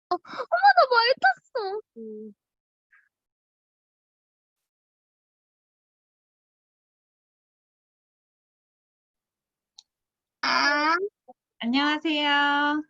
엄마 나 말 탔어. 아, 안녕하세요.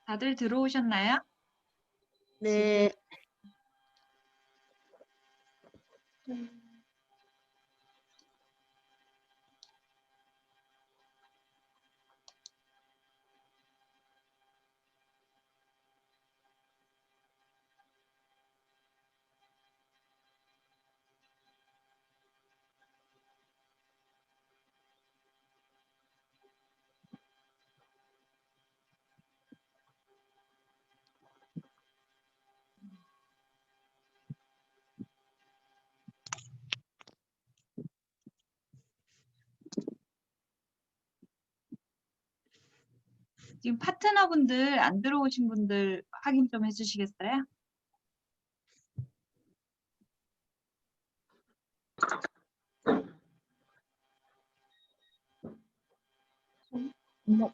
다들 들어오셨나요? 네. 지금 파트너분들 안 들어오신 분들 확인 좀 해주시겠어요? 엄마.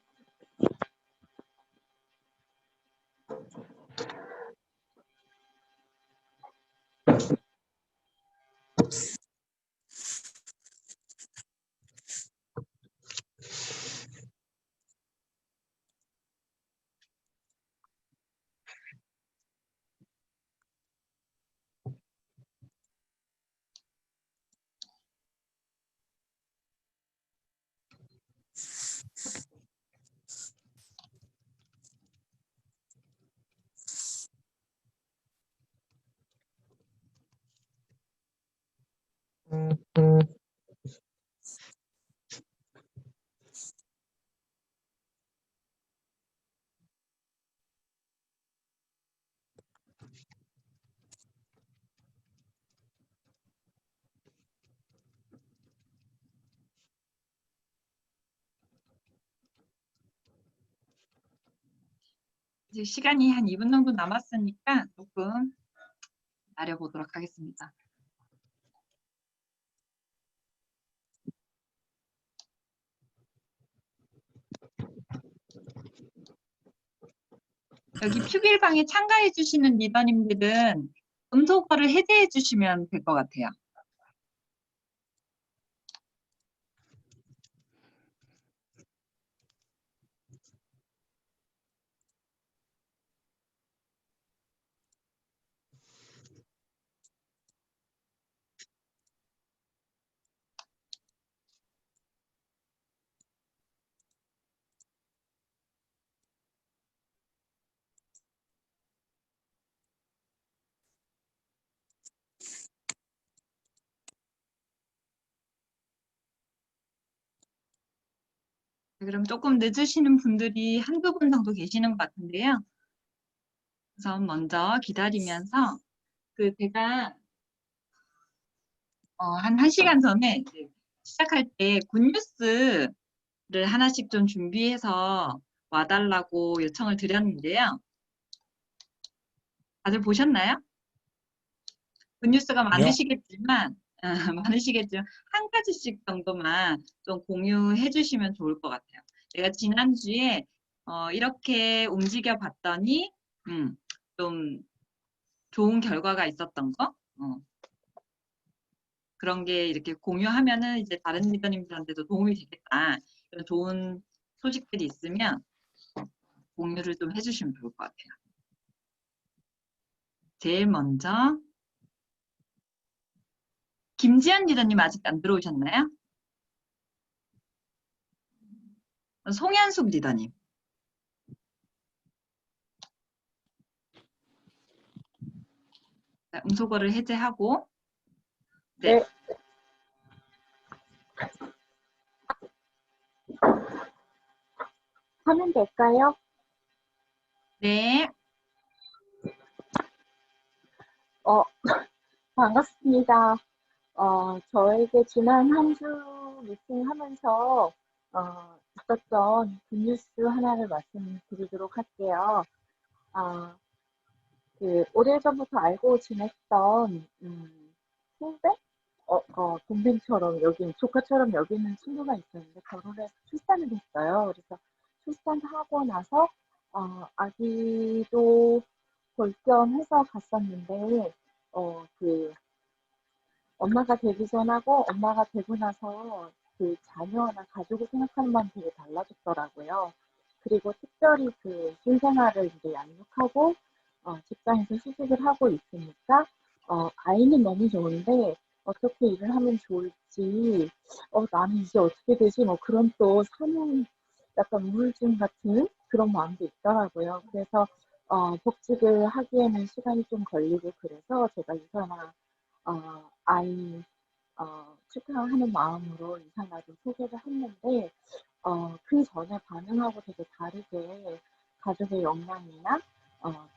이제 시간이 한 2분 정도 남았으니까 조금 기다려보도록 하겠습니다. 여기 퓨길방에 참가해 주시는 리더님들은 음소거를 해제해 주시면 될 것 같아요. 그럼 조금 늦으시는 분들이 한두 분 정도 계시는 것 같은데요. 우선 먼저 기다리면서 제가 한 1시간 전에 이제 시작할 때 굿뉴스를 하나씩 좀 준비해서 와달라고 요청을 드렸는데요. 다들 보셨나요? 굿뉴스가 많으시겠지만, 많으시겠지만, 한 가지씩 정도만 좀 공유해 주시면 좋을 것 같아요. 제가 지난주에 이렇게 움직여 봤더니, 좀 좋은 결과가 있었던 거, 그런 게 이렇게 공유하면은 이제 다른 리더님들한테도 도움이 되겠다. 이런 좋은 소식들이 있으면 공유를 좀 해주시면 좋을 것 같아요. 제일 먼저 김지연 리더님 아직 안 들어오셨나요? 송현숙 리더님. 음소거를 해제하고 네. 네. 하면 될까요? 네. 반갑습니다. 저에게 지난 한 주 미팅 하면서 있었던 굿뉴스 하나를 말씀드리도록 할게요. 아, 오래전부터 알고 지냈던, 후배? 동생처럼 여긴, 조카처럼 여기는 친구가 있었는데, 결혼해서 출산을 했어요. 그래서 출산하고 나서, 아기도 볼 겸 해서 갔었는데, 엄마가 되기 전하고 엄마가 되고 나서 자녀나 가족을 생각하는 마음이 되게 달라졌더라고요. 그리고 특별히 신생아를 이제 양육하고 직장에서 휴직을 하고 있으니까 아이는 너무 좋은데 어떻게 일을 하면 좋을지 나는 이제 어떻게 되지 뭐 그런 또 사명 약간 우울증 같은 그런 마음도 있더라고요. 그래서 복직을 하기에는 시간이 좀 걸리고 그래서 제가 이사나 아이 축하하는 마음으로 이사나를 소개를 했는데 그 전에 반응하고 되게 다르게 가족의 역량이나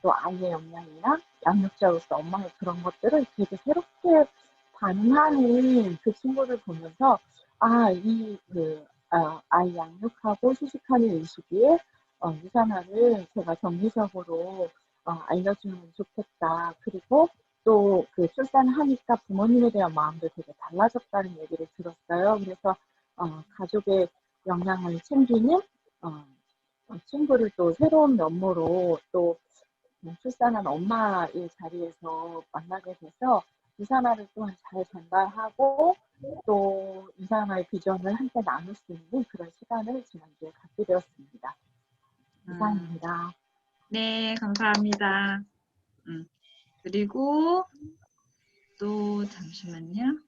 또 아이의 역량이나 양육자로서 엄마의 그런 것들을 되게 새롭게 반응하는 그 친구를 보면서 아이 양육하고 휴식하는 이 시기에 유산화를 제가 정기적으로 알려주면 좋겠다. 그리고 또 출산하니까 부모님에 대한 마음도 되게 달라졌다는 얘기를 들었어요. 그래서 가족의 영양을 챙기는 어, 친구를 또 새로운 면모로 또 출산한 엄마의 자리에서 만나게 돼서 유산화를 또한 잘 전달하고 또 유산화의 비전을 함께 나눌 수 있는 그런 시간을 지난주에 갖게 되었습니다. 이상입니다. 네, 감사합니다. 그리고 또 잠시만요.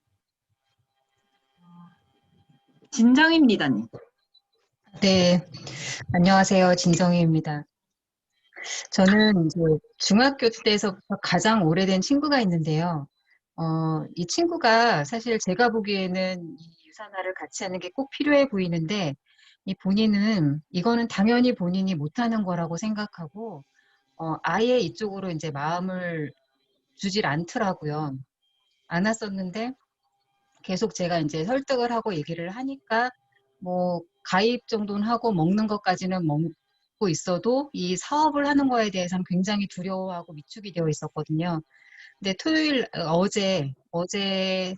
진정입니다님. 네, 안녕하세요. 진정희입니다. 저는 이제 중학교 때서부터 가장 오래된 친구가 있는데요. 이 친구가 사실 제가 보기에는 이 유산화를 같이 하는 게 꼭 필요해 보이는데, 이 본인은 이거는 당연히 본인이 못하는 거라고 생각하고, 아예 이쪽으로 이제 마음을 주질 않더라고요. 않았었는데, 계속 제가 이제 설득을 하고 얘기를 하니까 뭐 가입 정도는 하고 먹는 것까지는 먹고 있어도 이 사업을 하는 거에 대해서는 굉장히 두려워하고 위축이 되어 있었거든요. 근데 어제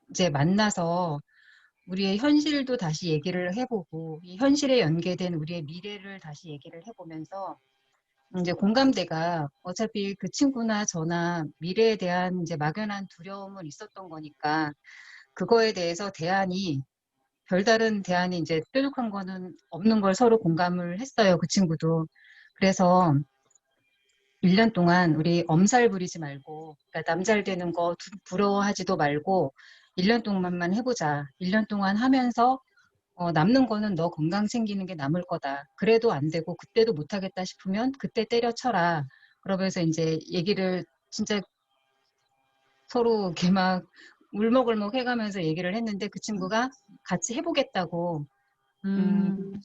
이제 만나서 우리의 현실도 다시 얘기를 해보고 이 현실에 연계된 우리의 미래를 다시 얘기를 해보면서 이제 공감대가 어차피 그 친구나 저나 미래에 대한 이제 막연한 두려움은 있었던 거니까 그거에 대해서 별다른 대안이 이제 뾰족한 거는 없는 걸 서로 공감을 했어요. 그 친구도. 그래서 1년 동안 우리 엄살 부리지 말고, 그러니까 남 잘 되는 거 부러워하지도 말고, 1년 동안만 해보자. 1년 동안 하면서 남는 거는 너 건강 챙기는 게 남을 거다. 그래도 안 되고, 그때도 못하겠다 싶으면 그때 때려쳐라. 그러면서 이제 얘기를 진짜 서로 이렇게 막 울먹울먹 해가면서 얘기를 했는데 그 친구가 같이 해보겠다고,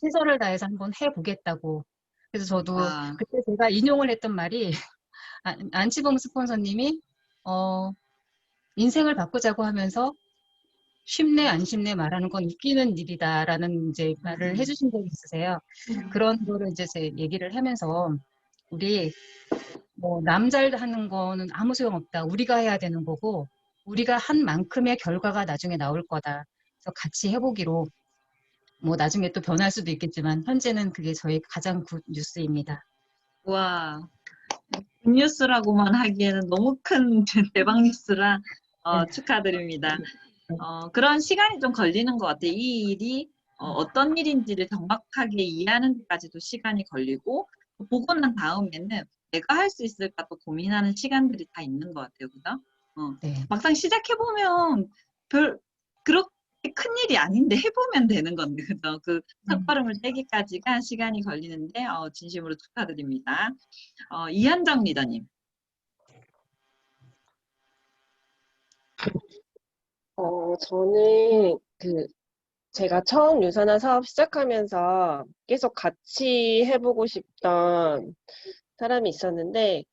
최선을 다해서 한번 해보겠다고. 그래서 저도 와, 그때 제가 인용을 했던 말이 안치봉 스폰서님이 인생을 바꾸자고 하면서 쉽네 안 쉽네 말하는 건 웃기는 일이다라는 이제 말을 해주신 적이 있으세요. 그런 거를 이제 제 얘기를 하면서 우리 뭐 남 잘하는 거는 아무 소용없다. 우리가 해야 되는 거고 우리가 한 만큼의 결과가 나중에 나올 거다. 그래서 같이 해보기로 뭐 나중에 또 변할 수도 있겠지만 현재는 그게 저희 가장 굿 뉴스입니다. 와, 굿뉴스라고만 하기에는 너무 큰 대박 뉴스라 네. 축하드립니다. 그런 시간이 좀 걸리는 것 같아요. 이 일이 어떤 일인지를 정확하게 이해하는 데까지도 시간이 걸리고 보고 난 다음에는 내가 할 수 있을까 또 고민하는 시간들이 다 있는 것 같아요. 그죠? 네. 막상 시작해보면 그렇게 큰 일이 아닌데 해보면 되는 건데, 그죠? 그 첫걸음을 떼기까지가 시간이 걸리는데, 진심으로 축하드립니다. 이한정 리더님. 저는 제가 처음 유산화 사업 시작하면서 계속 같이 해보고 싶던 사람이 있었는데,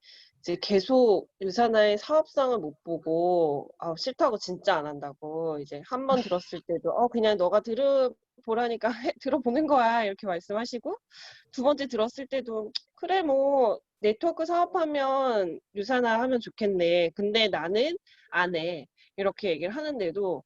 이제 계속 유사나의 사업성을 못 보고 싫다고 진짜 안 한다고 이제 한 번 들었을 때도 그냥 너가 들어보라니까 들어보는 거야 이렇게 말씀하시고 두 번째 들었을 때도 그래 뭐 네트워크 사업하면 유사나 하면 좋겠네. 근데 나는 안 해. 이렇게 얘기를 하는데도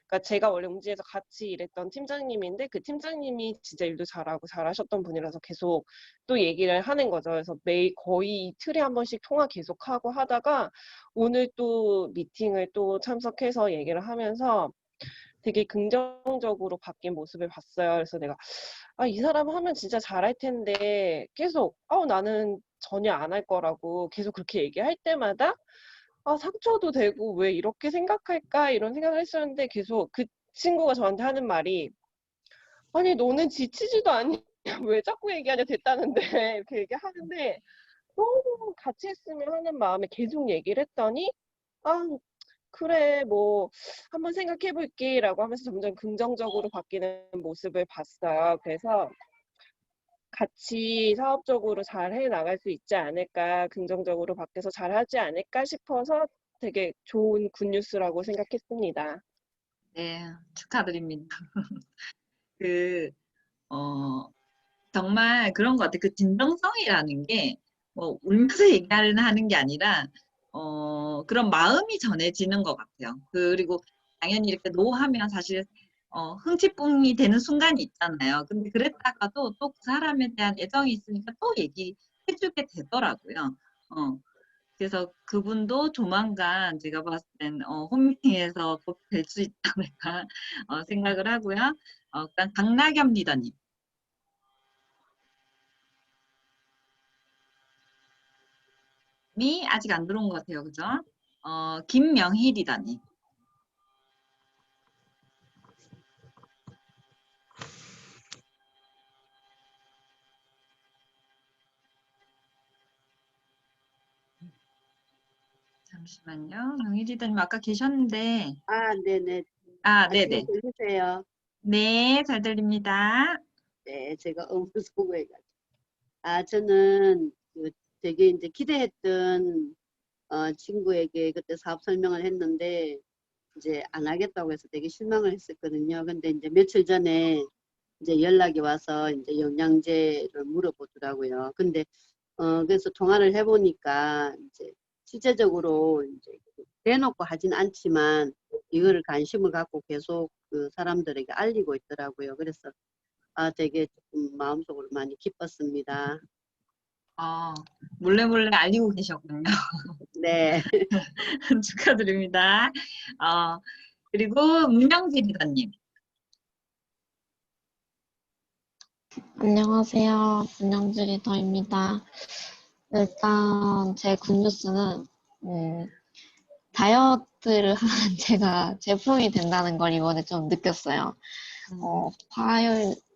그러니까 제가 원래 웅지에서 같이 일했던 팀장님인데 그 팀장님이 진짜 일도 잘하고 잘하셨던 분이라서 계속 또 얘기를 하는 거죠. 그래서 매일 거의 이틀에 한 번씩 통화 계속하고 하다가 오늘 또 미팅을 또 참석해서 얘기를 하면서 되게 긍정적으로 바뀐 모습을 봤어요. 그래서 내가 이 사람 하면 진짜 잘할 텐데 계속 나는 전혀 안 할 거라고 계속 그렇게 얘기할 때마다 상처도 되고 왜 이렇게 생각할까 이런 생각을 했었는데 계속 그 친구가 저한테 하는 말이 아니 너는 지치지도 않냐 왜 자꾸 얘기하냐 됐다는데 이렇게 얘기하는데 너무 같이 했으면 하는 마음에 계속 얘기를 했더니 그래 뭐 한번 생각해 볼게 라고 하면서 점점 긍정적으로 바뀌는 모습을 봤어요. 그래서 같이 사업적으로 잘 해나갈 수 있지 않을까, 긍정적으로 바뀌어서 잘하지 않을까 싶어서 되게 좋은 굿뉴스라고 생각했습니다. 네, 축하드립니다. 그, 어, 정말 그런 것 같아요. 그 진정성이라는 게, 뭐, 울면서 얘기하는 게 아니라, 그런 마음이 전해지는 것 같아요. 그리고 당연히 이렇게 노하면 사실, 흥칫뿡이 되는 순간이 있잖아요. 근데 그랬다가도 또 그 사람에 대한 애정이 있으니까 또 얘기해주게 되더라고요. 그래서 그분도 조만간 제가 봤을 땐 홈미팅에서 꼭 될 수 있지 않을까 생각을 하고요. 일단 강나겸 리더님. 이 아직 안 들어온 것 같아요. 그죠? 김명희 리더님. 잠시만요. 명희 리더님 아까 계셨는데. 네네. 네네. 지금 들리세요? 네, 잘 들립니다. 네, 제가 업무소고해가지고. 저는 되게 이제 기대했던 친구에게 그때 사업 설명을 했는데 이제 안 하겠다고 해서 되게 실망을 했었거든요. 근데 이제 며칠 전에 이제 연락이 와서 이제 영양제를 물어보더라고요. 근데 그래서 통화를 해보니까 이제 실제적으로 이제 대놓고 하진 않지만 이거를 관심을 갖고 계속 그 사람들에게 알리고 있더라고요. 그래서 되게 조금 마음속으로 많이 기뻤습니다. 몰래 알리고 계셨군요. 네. 축하드립니다. 그리고 문명지 리더님. 안녕하세요. 문영주 리더입니다. 일단 제 굿뉴스는 다이어트를 하는 제가 제품이 된다는 걸 이번에 좀 느꼈어요.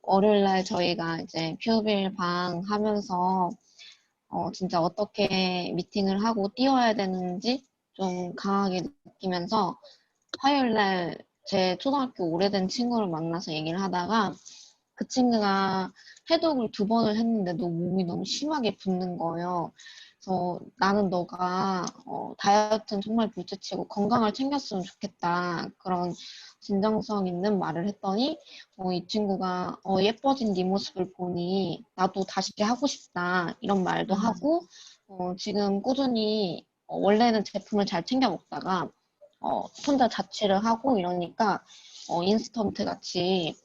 월요일 날 저희가 이제 퓨빌 방 하면서 진짜 어떻게 미팅을 하고 띄워야 되는지 좀 강하게 느끼면서 화요일 날 제 초등학교 오래된 친구를 만나서 얘기를 하다가 그 친구가 해독을 2번을 했는데 몸이 너무 심하게 붓는 거예요. 그래서 나는 너가 다이어트는 정말 둘째치고 건강을 챙겼으면 좋겠다. 그런 진정성 있는 말을 했더니 이 친구가 예뻐진 네 모습을 보니 나도 다시 하고 싶다. 이런 말도 하고 지금 꾸준히 원래는 제품을 잘 챙겨 먹다가 혼자 자취를 하고 이러니까 인스턴트 같이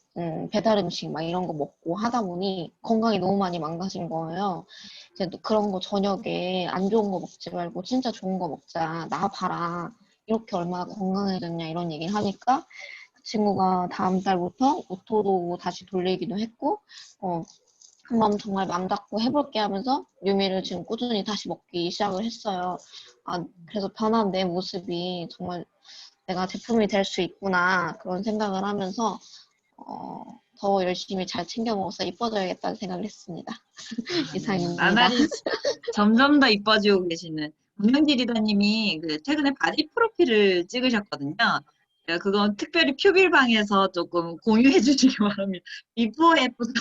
배달 음식 막 이런 거 먹고 하다 보니 건강이 너무 많이 망가진 거예요. 이제 그런 거 저녁에 안 좋은 거 먹지 말고 진짜 좋은 거 먹자. 나 봐라. 이렇게 얼마나 건강해졌냐 이런 얘기를 하니까 그 친구가 다음 달부터 오토로 다시 돌리기도 했고 한번 정말 맘 닫고 해볼게 하면서 유미를 지금 꾸준히 다시 먹기 시작을 했어요. 그래서 변한 내 모습이 정말 내가 제품이 될 수 있구나 그런 생각을 하면서 더 열심히 잘 챙겨 먹어서 이뻐져야겠다는 생각을 했습니다. 이상입니다. 나날이 점점 더 이뻐지고 계시는 문명지 리더님이 최근에 바디 프로필을 찍으셨거든요. 그건 특별히 퓨빌방에서 조금 공유해 주시기 바랍니다. 비포 애프터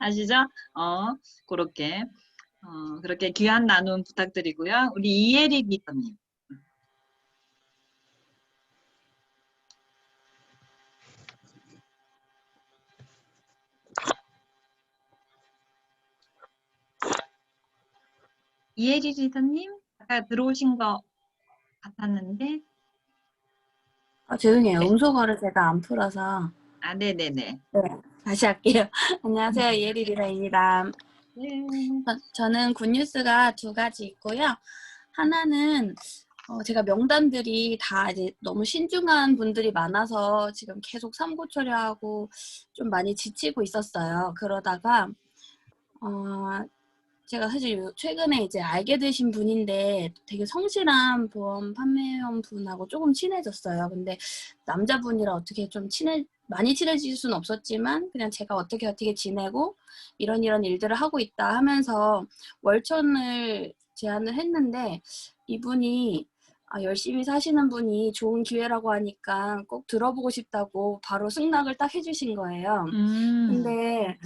아시죠? 그렇게. 그렇게 귀한 나눔 부탁드리고요. 우리 이혜리 리더님. 이혜리 리더님, 아까 들어오신 거 같았는데. 죄송해요. 네. 음소거를 제가 안 풀어서. 아, 네네네. 네, 다시 할게요. 안녕하세요. 이혜리 리더입니다. 네. 저는 굿뉴스가 두 가지 있고요. 하나는 제가 명단들이 다 이제 너무 신중한 분들이 많아서 지금 계속 삼고 처리하고 좀 많이 지치고 있었어요. 그러다가 제가 사실 최근에 이제 알게 되신 분인데 되게 성실한 보험 판매원 분하고 조금 친해졌어요. 근데 남자분이라 어떻게 좀 많이 친해질 수는 없었지만 그냥 제가 어떻게 지내고 이런 일들을 하고 있다 하면서 월천을 제안을 했는데 이분이 열심히 사시는 분이 좋은 기회라고 하니까 꼭 들어보고 싶다고 바로 승낙을 딱 해주신 거예요. 근데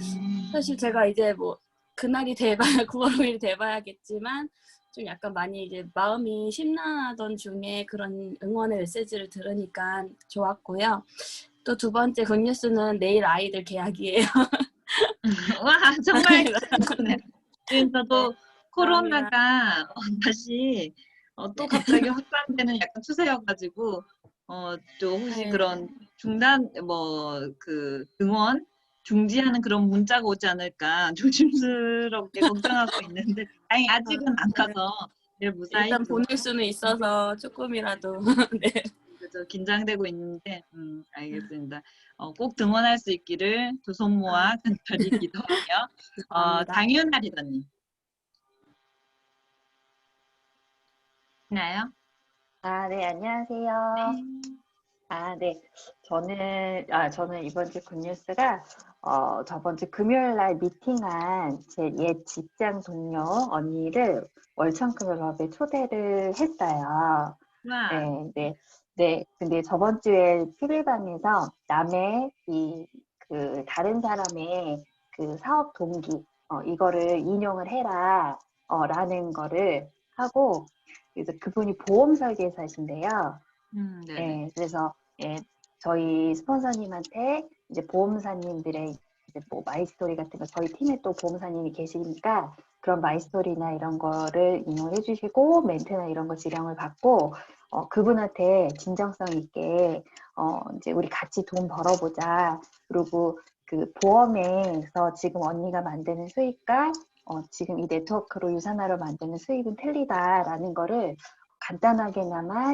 사실 제가 이제 뭐 그날이 돼봐야 9월 5일 돼봐야겠지만 좀 약간 많이 이제 마음이 심란하던 중에 그런 응원의 메시지를 들으니까 좋았고요. 또 두 번째 굿뉴스는 내일 아이들 개학이에요. 와, 정말 기쁘네. 지금 저도 네, 코로나가 다시 또 갑자기 확산되는 약간 추세여가지고 또 혹시 네. 그런 중단 그 응원 중지하는 그런 문자가 오지 않을까 조심스럽게 걱정하고 있는데 다행히 아직은 안 가서 내일 무사히 일단 또 보낼 수는 있어서 조금이라도 네. 그래서 긴장되고 있는데 알겠습니다. 꼭 등원할 수 있기를 두 손 모아 간절히 기도하며 감사합니다. 장윤아 리더님. 있나요? 네, 안녕하세요. 네. 저는 이번 주 굿뉴스가, 저번 주 금요일 날 미팅한 제 옛 직장 동료 언니를 월천클럽에 초대를 했어요. 와. 네. 근데 저번 주에 피빌방에서 남의 다른 사람의 그 사업 동기, 이거를 인용을 해라, 라는 거를 하고, 그래서 그분이 보험 설계사신데요. 네네. 그래서 저희 스폰서님한테 이제 보험사님들의 이제 뭐 마이스토리 같은 거 저희 팀에 또 보험사님이 계시니까 그런 마이스토리나 이런 거를 인용을 해주시고 멘트나 이런 거 지령을 받고 그분한테 진정성 있게 이제 우리 같이 돈 벌어보자. 그리고 그 보험에서 지금 언니가 만드는 수익과 지금 이 네트워크로 유산화로 만드는 수익은 틀리다라는 거를 간단하게나마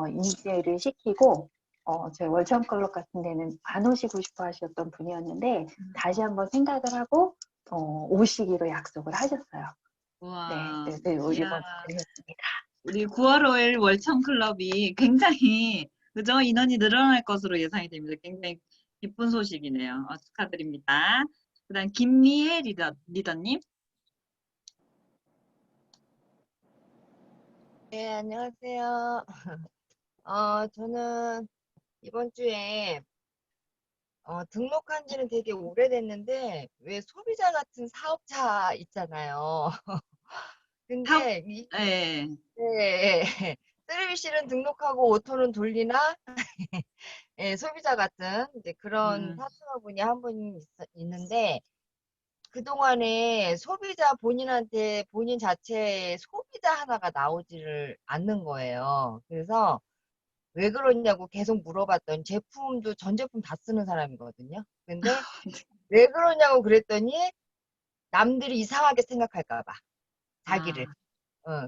인지를 시키고 저희 월천클럽 같은 데는 안 오시고 싶어 하셨던 분이었는데 다시 한번 생각을 하고 오시기로 약속을 하셨어요. 와. 네, 그래서 이야, 이번 드렸습니다. 우리 9월 5일 월천 클럽이 굉장히 그죠? 인원이 늘어날 것으로 예상이 됩니다. 굉장히 기쁜 소식이네요. 축하드립니다. 그다음 김미혜 리더님. 네, 안녕하세요. 저는 이번 주에 등록한 지는 되게 오래됐는데 왜 소비자 같은 사업자 있잖아요. 근데 네. 네, 쓰레기실은 등록하고 오토는 돌리나 소비자 같은 이제 그런 파트너분이 한 분 있는데 그동안에 소비자 본인 자체의 소비자 하나가 나오지를 않는 거예요. 그래서 왜 그러냐고 계속 물어봤더니 제품도 전 제품 다 쓰는 사람이거든요. 근데 왜 그러냐고 그랬더니 남들이 이상하게 생각할까 봐 자기를.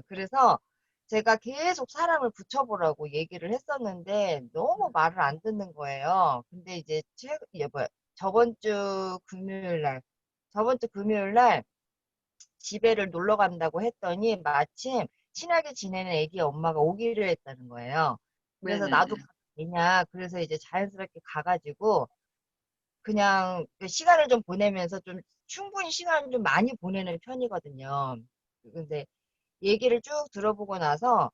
그래서 제가 계속 사람을 붙여보라고 얘기를 했었는데 너무 말을 안 듣는 거예요. 근데 이제 저번 주 금요일 날 집에를 놀러 간다고 했더니 마침 친하게 지내는 애기 엄마가 오기로 했다는 거예요. 그래서 네네네. 나도 가도 되냐. 그래서 이제 자연스럽게 가가지고 그냥 그 시간을 좀 보내면서 좀 충분히 시간을 좀 많이 보내는 편이거든요. 근데 얘기를 쭉 들어보고 나서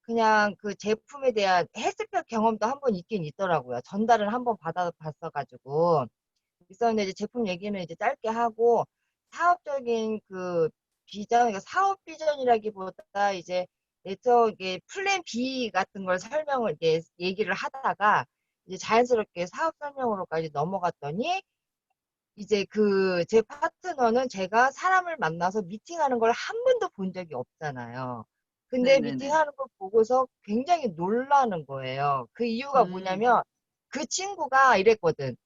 그냥 그 제품에 대한 헬스팩 경험도 한 번 있긴 있더라고요. 전달을 한 번 받아봤어가지고. 있었는데 이제 제품 얘기는 이제 짧게 하고 사업적인 그 비전, 그러니까 사업 비전이라기보다 이제 네트워크의 플랜 B 같은 걸 설명을 이제 얘기를 하다가 이제 자연스럽게 사업 설명으로까지 넘어갔더니 이제 그 제 파트너는 제가 사람을 만나서 미팅하는 걸 한 번도 본 적이 없잖아요. 근데 네네네. 미팅하는 걸 보고서 굉장히 놀라는 거예요. 그 이유가 뭐냐면 그 친구가 이랬거든.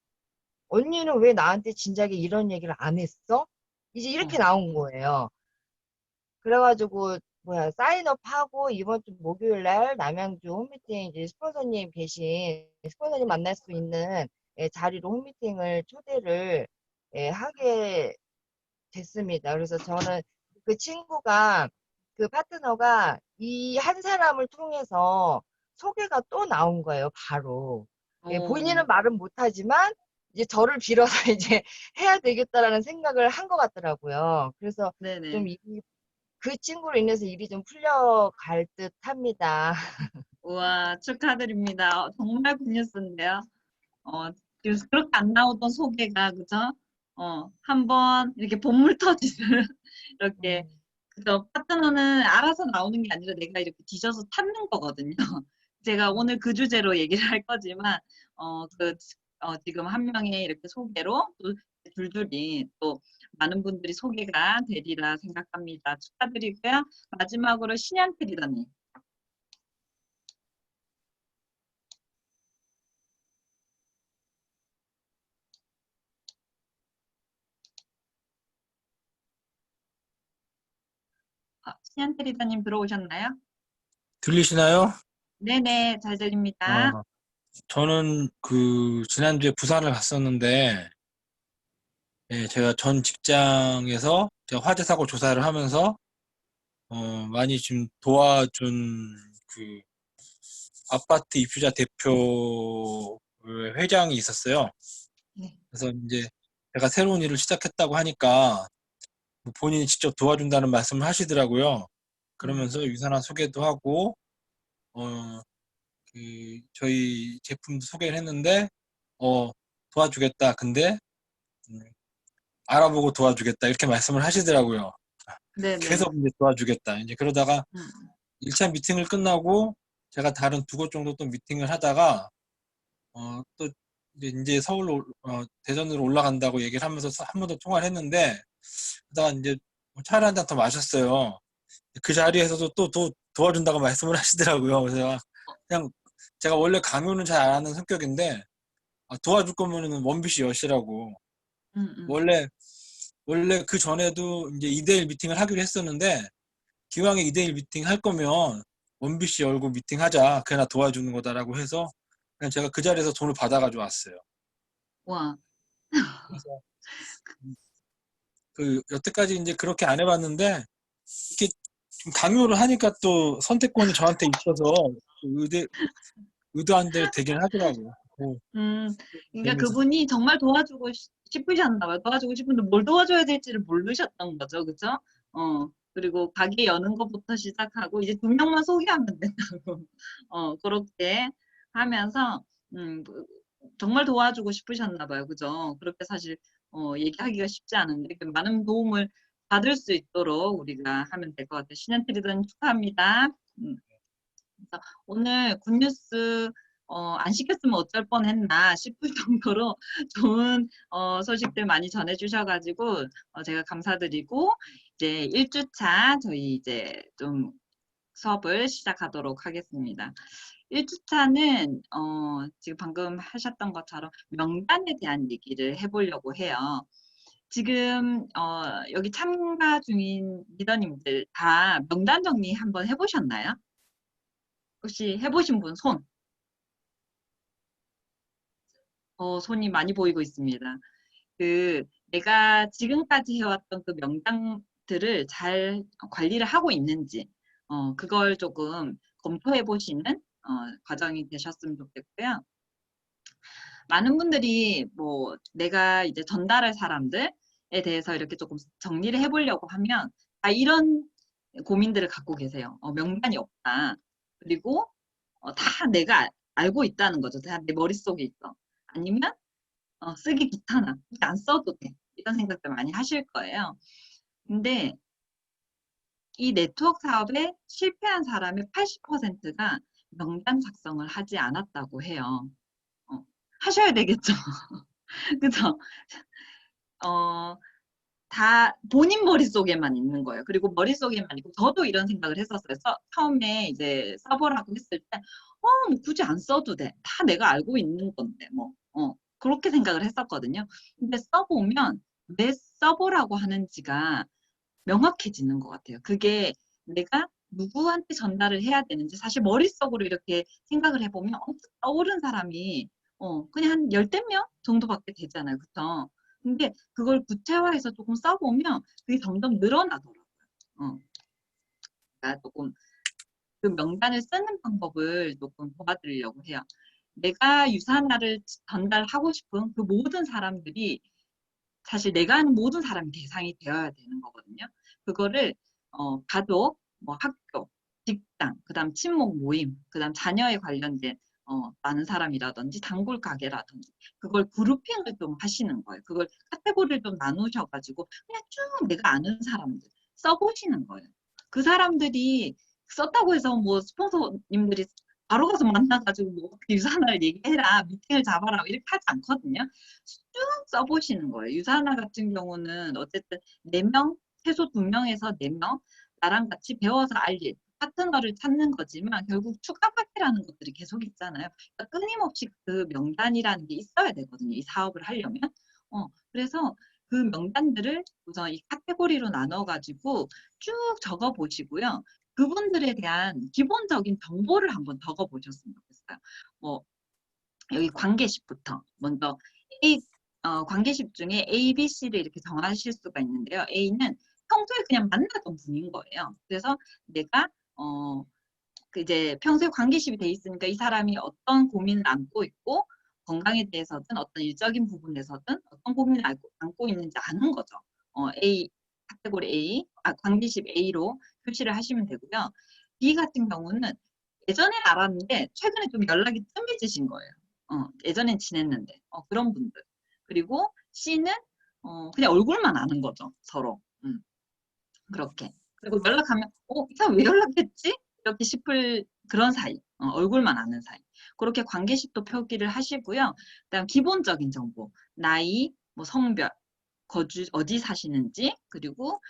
언니는 왜 나한테 진작에 이런 얘기를 안 했어? 이제 이렇게 나온 거예요. 그래가지고 뭐야 사인업하고 이번 주 목요일 날 남양주 홈미팅 이제 스폰서님 계신 스폰서님 만날 수 있는 자리로 홈미팅을 초대를 하게 됐습니다. 그래서 저는 그 친구가 그 파트너가 이 한 사람을 통해서 소개가 또 나온 거예요. 바로 본인은 말은 못하지만 이제 저를 빌어서 이제 해야 되겠다라는 생각을 한 것 같더라고요. 그래서 좀 네네. 그 친구로 인해서 일이 좀 풀려갈 듯 합니다. 우와, 축하드립니다. 정말 굿뉴스인데요. 그래서 그렇게 안 나오던 소개가, 그죠? 한번 이렇게 본물 터지는, 이렇게, 그죠? 파트너는 알아서 나오는 게 아니라 내가 이렇게 뒤져서 찾는 거거든요. 제가 오늘 그 주제로 얘기를 할 거지만, 지금 한 명의 이렇게 소개로 또 줄줄이 또 많은 분들이 소개가 되리라 생각합니다. 축하드리고요. 마지막으로 신현태 리더님. 신현태 리더님 들어오셨나요? 들리시나요? 네네, 잘 들립니다. 저는 그 지난주에 부산을 갔었는데, 예, 제가 전 직장에서 제가 화재 사고 조사를 하면서 많이 좀 도와준 그 아파트 입주자 대표 회장이 있었어요. 네. 그래서 이제 제가 새로운 일을 시작했다고 하니까 본인이 직접 도와준다는 말씀을 하시더라고요. 그러면서 유산화 소개도 하고 저희 제품도 소개를 했는데 도와주겠다. 근데 알아보고 도와주겠다. 이렇게 말씀을 하시더라고요. 네네. 계속 이제 도와주겠다. 이제 그러다가 1차 미팅을 끝나고 제가 다른 2곳 정도 또 미팅을 하다가 또 이제 서울로 대전으로 올라간다고 얘기를 하면서 한 번 더 통화를 했는데 그러다가 이제 차를 한 잔 더 마셨어요. 그 자리에서도 또 도와준다고 말씀을 하시더라고요. 그래서 그냥 제가 원래 강요는 잘 안 하는 성격인데 도와줄 거면은 원빛이 여시라고. 원래 그 전에도 이제 2대1 미팅을 하기로 했었는데 기왕에 2대1 미팅 할 거면 원빛이 열고 미팅 하자. 그나 도와주는 거다라고 해서 그냥 제가 그 자리에서 돈을 받아가지고 왔어요. 와. 그래서 여태까지 이제 그렇게 안 해봤는데 이렇게 좀 강요를 하니까 또 선택권이 저한테 있어서 의도한 대로 되긴 하더라고요. 그러니까 그분이 정말 도와주고 싶으셨나 봐요. 도와주고 싶은데 뭘 도와줘야 될지를 모르셨던 거죠. 그죠? 그리고 가게 여는 것부터 시작하고 이제 2명만 소개하면 된다고. 그렇게 하면서 정말 도와주고 싶으셨나 봐요. 그죠? 그렇게 사실 얘기하기가 쉽지 않은데 많은 도움을 받을 수 있도록 우리가 하면 될 것 같아요. 신현태 리더님 축하합니다. 그래서 오늘 굿뉴스 안 시켰으면 어쩔 뻔했나 싶을 정도로 좋은 소식들 많이 전해주셔가지고 제가 감사드리고 이제 1주차 저희 이제 좀 수업을 시작하도록 하겠습니다. 1주차는 지금 방금 하셨던 것처럼 명단에 대한 얘기를 해보려고 해요. 지금 여기 참가 중인 리더님들 다 명단 정리 한번 해보셨나요? 혹시 해보신 분 손? 손이 많이 보이고 있습니다. 내가 지금까지 해왔던 그 명단들을 잘 관리를 하고 있는지, 그걸 조금 검토해 보시는 과정이 되셨으면 좋겠고요. 많은 분들이 내가 이제 전달할 사람들에 대해서 이렇게 조금 정리를 해보려고 하면 다 이런 고민들을 갖고 계세요. 명단이 없다. 그리고 다 내가 알고 있다는 거죠. 다 내 머릿속에 있어. 아니면 쓰기 귀찮아. 안 써도 돼. 이런 생각들 많이 하실 거예요. 근데 이 네트워크 사업에 실패한 사람의 80%가 명단 작성을 하지 않았다고 해요. 하셔야 되겠죠. 그죠? 다 본인 머릿속에만 있는 거예요. 그리고 머릿속에만 있고, 저도 이런 생각을 했었어요. 처음에 이제 써보라고 했을 때, 뭐 굳이 안 써도 돼. 다 내가 알고 있는 건데, 그렇게 생각을 했었거든요. 근데 써보면 왜 써보라고 하는지가 명확해지는 것 같아요. 그게 내가 누구한테 전달을 해야 되는지 사실 머릿속으로 이렇게 생각을 해보면 떠오른 사람이 그냥 한 열댓 명 정도밖에 되잖아요. 그쵸? 근데 그걸 구체화해서 조금 써보면 그게 점점 늘어나더라고요. 그러니까 조금 그 명단을 쓰는 방법을 조금 도와드리려고 해요. 내가 유산화를 전달하고 싶은 그 모든 사람들이 사실 내가 아는 모든 사람이 대상이 되어야 되는 거거든요. 그거를 가족, 뭐 학교, 직장, 그다음 친목 모임, 그다음 자녀에 관련된 많은 사람이라든지 단골 가게라든지 그걸 그룹핑을 좀 하시는 거예요. 그걸 카테고리를 좀 나누셔가지고 그냥 쭉 내가 아는 사람들 써보시는 거예요. 그 사람들이 썼다고 해서 뭐 스폰서님들이 바로 가서 만나가지고 뭐 유산화를 얘기해라, 미팅을 잡아라 이렇게 하지 않거든요. 쭉 써보시는 거예요. 유산화 같은 경우는 어쨌든 4명, 최소 2명에서 4명 나랑 같이 배워서 알릴 파트너를 찾는 거지만 결국 추가 파티라는 것들이 계속 있잖아요. 그러니까 끊임없이 그 명단이라는 게 있어야 되거든요. 이 사업을 하려면. 그래서 그 명단들을 우선 이 카테고리로 나눠가지고 쭉 적어보시고요. 그분들에 대한 기본적인 정보를 한번 적어보셨으면 좋겠어요. 여기 관계십부터 먼저 관계십 중에 A, B, C를 이렇게 정하실 수가 있는데요. A는 평소에 그냥 만나던 분인 거예요. 그래서 내가 이제 평소에 관계십이 돼 있으니까 이 사람이 어떤 고민을 안고 있고 건강에 대해서든 어떤 일적인 부분에서든 어떤 고민을 안고 있는지 아는 거죠. A 카테고리 A, 관계십 A로 표시를 하시면 되고요. B 같은 경우는 예전에 알았는데 최근에 좀 연락이 뜸해지신 거예요. 예전엔 지냈는데 그런 분들. 그리고 C는 그냥 얼굴만 아는 거죠. 서로. 그렇게. 그리고 연락하면 이 사람 왜 연락했지? 이렇게 싶을 그런 사이. 얼굴만 아는 사이. 그렇게 관계식도 표기를 하시고요. 그다음 기본적인 정보. 나이, 뭐 성별, 거주 어디 사시는지, 그리고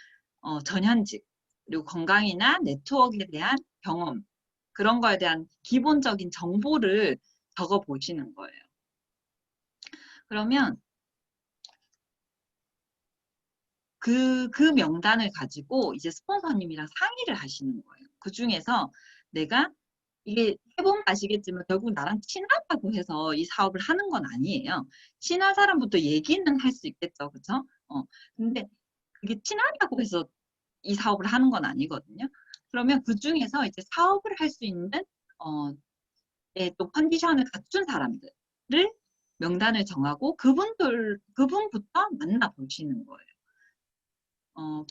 전현직, 그리고 건강이나 네트워크에 대한 경험, 그런 거에 대한 기본적인 정보를 적어 보시는 거예요. 그러면 그 명단을 가지고 이제 스폰서님이랑 상의를 하시는 거예요. 그 중에서 내가 이게 해보면 아시겠지만 결국 나랑 친하다고 해서 이 사업을 하는 건 아니에요. 친한 사람부터 얘기는 할 수 있겠죠. 그쵸? 근데 그게 친하다고 해서 이 사업을 하는 건 아니거든요. 그러면 그 중에서 이제 사업을 할 수 있는 또 컨디션을 갖춘 사람들을 명단을 정하고 그분부터 만나보시는 거예요.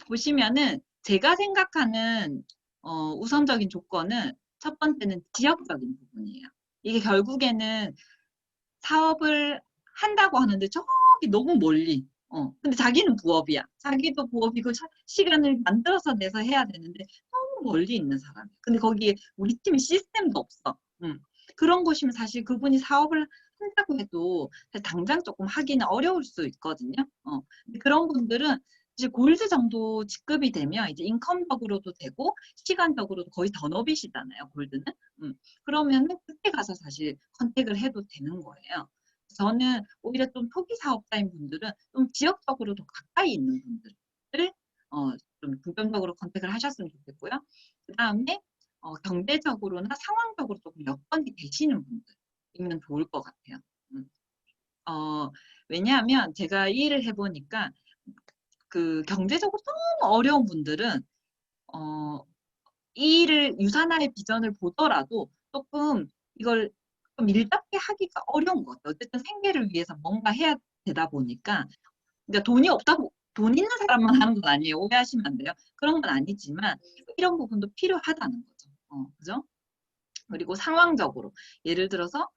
보시면은 제가 생각하는 우선적인 조건은 첫 번째는 지역적인 부분이에요. 이게 결국에는 사업을 한다고 하는데 저기 너무 멀리. 근데 자기는 부업이야. 자기도 부업이고 시간을 만들어서 내서 해야 되는데 너무 멀리 있는 사람이야. 근데 거기에 우리 팀에 시스템도 없어. 그런 곳이면 사실 그분이 사업을 한다고 해도 당장 조금 하기는 어려울 수 있거든요. 근데 그런 분들은 이제 골드 정도 직급이 되면 이제 인컴적으로도 되고 시간적으로도 거의 던업이시잖아요. 골드는. 그러면은 그때 가서 사실 컨택을 해도 되는 거예요. 저는 오히려 좀 초기 사업자인 분들은 좀 지역적으로도 가까이 있는 분들을 좀 중점적으로 컨택을 하셨으면 좋겠고요. 그 다음에 경제적으로나 상황적으로 조금 여건이 되시는 분들이면 좋을 것 같아요. 왜냐하면 제가 이 일을 해보니까 그 경제적으로 너무 어려운 분들은 이 일을 유산화의 비전을 보더라도 조금 이걸 좀 밀답게 하기가 어려운 것 같아요. 어쨌든 생계를 위해서 뭔가 해야 되다 보니까 그러니까 돈 있는 사람만 하는 건 아니에요. 오해하시면 안 돼요. 그런 건 아니지만 이런 부분도 필요하다는 거죠. 그죠? 그리고 상황적으로 예를 들어서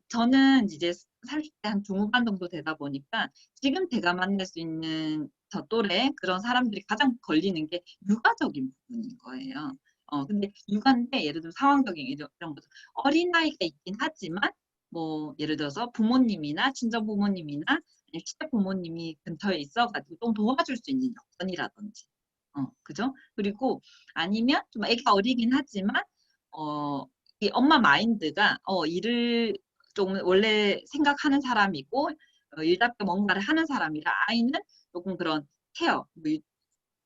저는 이제 30대 한 중후반 정도 되다 보니까 지금 제가 만날 수 있는 저 또래 그런 사람들이 가장 걸리는 게 육아적인 부분인 거예요. 근데 육아인데 예를 들어 상황적인 이런 거죠. 어린아이가 있긴 하지만 뭐 예를 들어서 부모님이나 친정 부모님이나 아니면 친정 부모님이 근처에 있어가지고 좀 도와줄 수 있는 여건이라든지, 그죠? 그리고 아니면 좀 애가 어리긴 하지만 이 엄마 마인드가 일을 좀 원래 생각하는 사람이고 일답게 뭔가를 하는 사람이라 아이는 조금 그런 케어,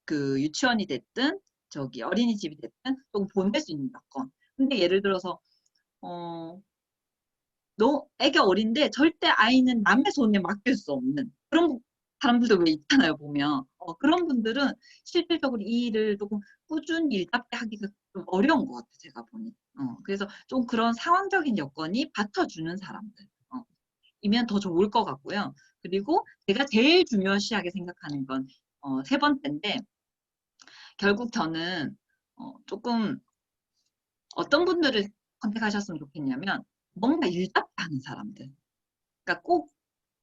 그 유치원이 됐든 저기 어린이집이 됐든 조금 보낼 수 있는 여건. 근데 예를 들어서 너 애가 어린데 절대 아이는 남의 손에 맡길 수 없는 그런 사람들도 왜 있잖아요, 보면. 그런 분들은 실질적으로 이 일을 조금 꾸준히 일답게 하기가 좀 어려운 것 같아요, 제가 보니. 그래서 좀 그런 상황적인 여건이 받쳐주는 사람들 이면 더 좋을 것 같고요. 그리고 제가 제일 중요시하게 생각하는 건 세 번째인데, 결국 저는 조금 어떤 분들을 선택하셨으면 좋겠냐면 뭔가 일답게 하는 사람들. 그러니까 꼭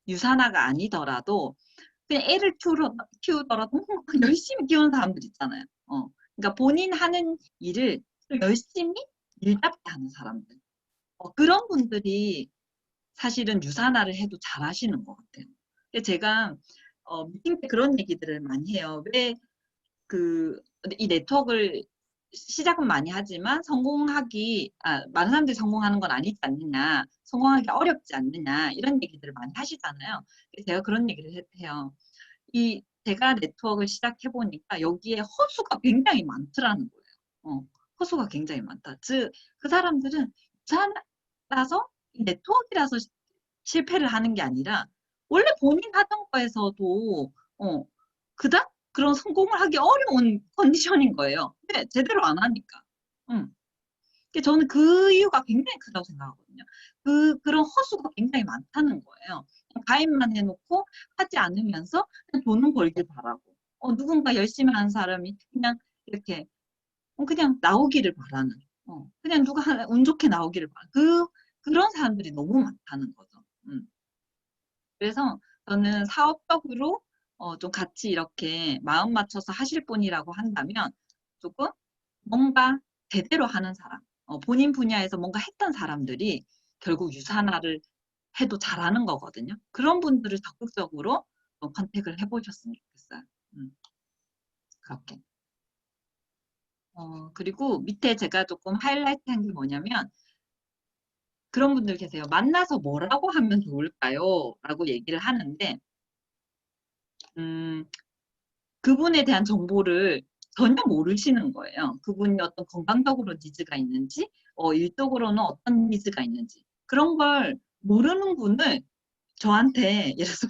유산화가 아니더라도 그냥 애를 키우더라도 열심히 키우는 사람들 있잖아요. 그러니까 본인 하는 일을 열심히 일답게 하는 사람들. 그런 분들이 사실은 유산화를 해도 잘하시는 것 같아요. 제가 미팅 때 그런 얘기들을 많이 해요. 왜 이 네트워크를 시작은 많이 하지만 많은 사람들이 성공하는 건 아니지 않느냐, 성공하기 어렵지 않느냐 이런 얘기들을 많이 하시잖아요. 제가 그런 얘기를 해요. 제가 네트워크를 시작해 보니까 여기에 허수가 굉장히 많더라는 거예요. 허수가 굉장히 많다. 즉 그 사람들은 유산화라서 네트워크라서 실패를 하는 게 아니라 원래 본인 하던 거에서도 그닥 그런 성공을 하기 어려운 컨디션인 거예요. 근데 제대로 안 하니까. 저는 그 이유가 굉장히 크다고 생각하거든요. 그런 허수가 굉장히 많다는 거예요. 가입만 해놓고 하지 않으면서 그냥 돈은 벌길 바라고. 누군가 열심히 하는 사람이 그냥 이렇게 그냥 나오기를 바라는. 그냥 누가 운 좋게 나오기를 바라는. 그런 사람들이 너무 많다는 거죠. 그래서 저는 사업적으로 좀 같이 이렇게 마음 맞춰서 하실 분이라고 한다면 조금 뭔가 제대로 하는 사람, 본인 분야에서 뭔가 했던 사람들이 결국 유산화를 해도 잘하는 거거든요. 그런 분들을 적극적으로 컨택을 해보셨으면 좋겠어요. 그렇게. 그리고 밑에 제가 조금 하이라이트 한 게 뭐냐면 그런 분들 계세요. 만나서 뭐라고 하면 좋을까요? 라고 얘기를 하는데 그분에 대한 정보를 전혀 모르시는 거예요. 그분이 어떤 건강적으로 니즈가 있는지, 일적으로는 어떤 니즈가 있는지 그런 걸 모르는 분을 저한테 예를 들어서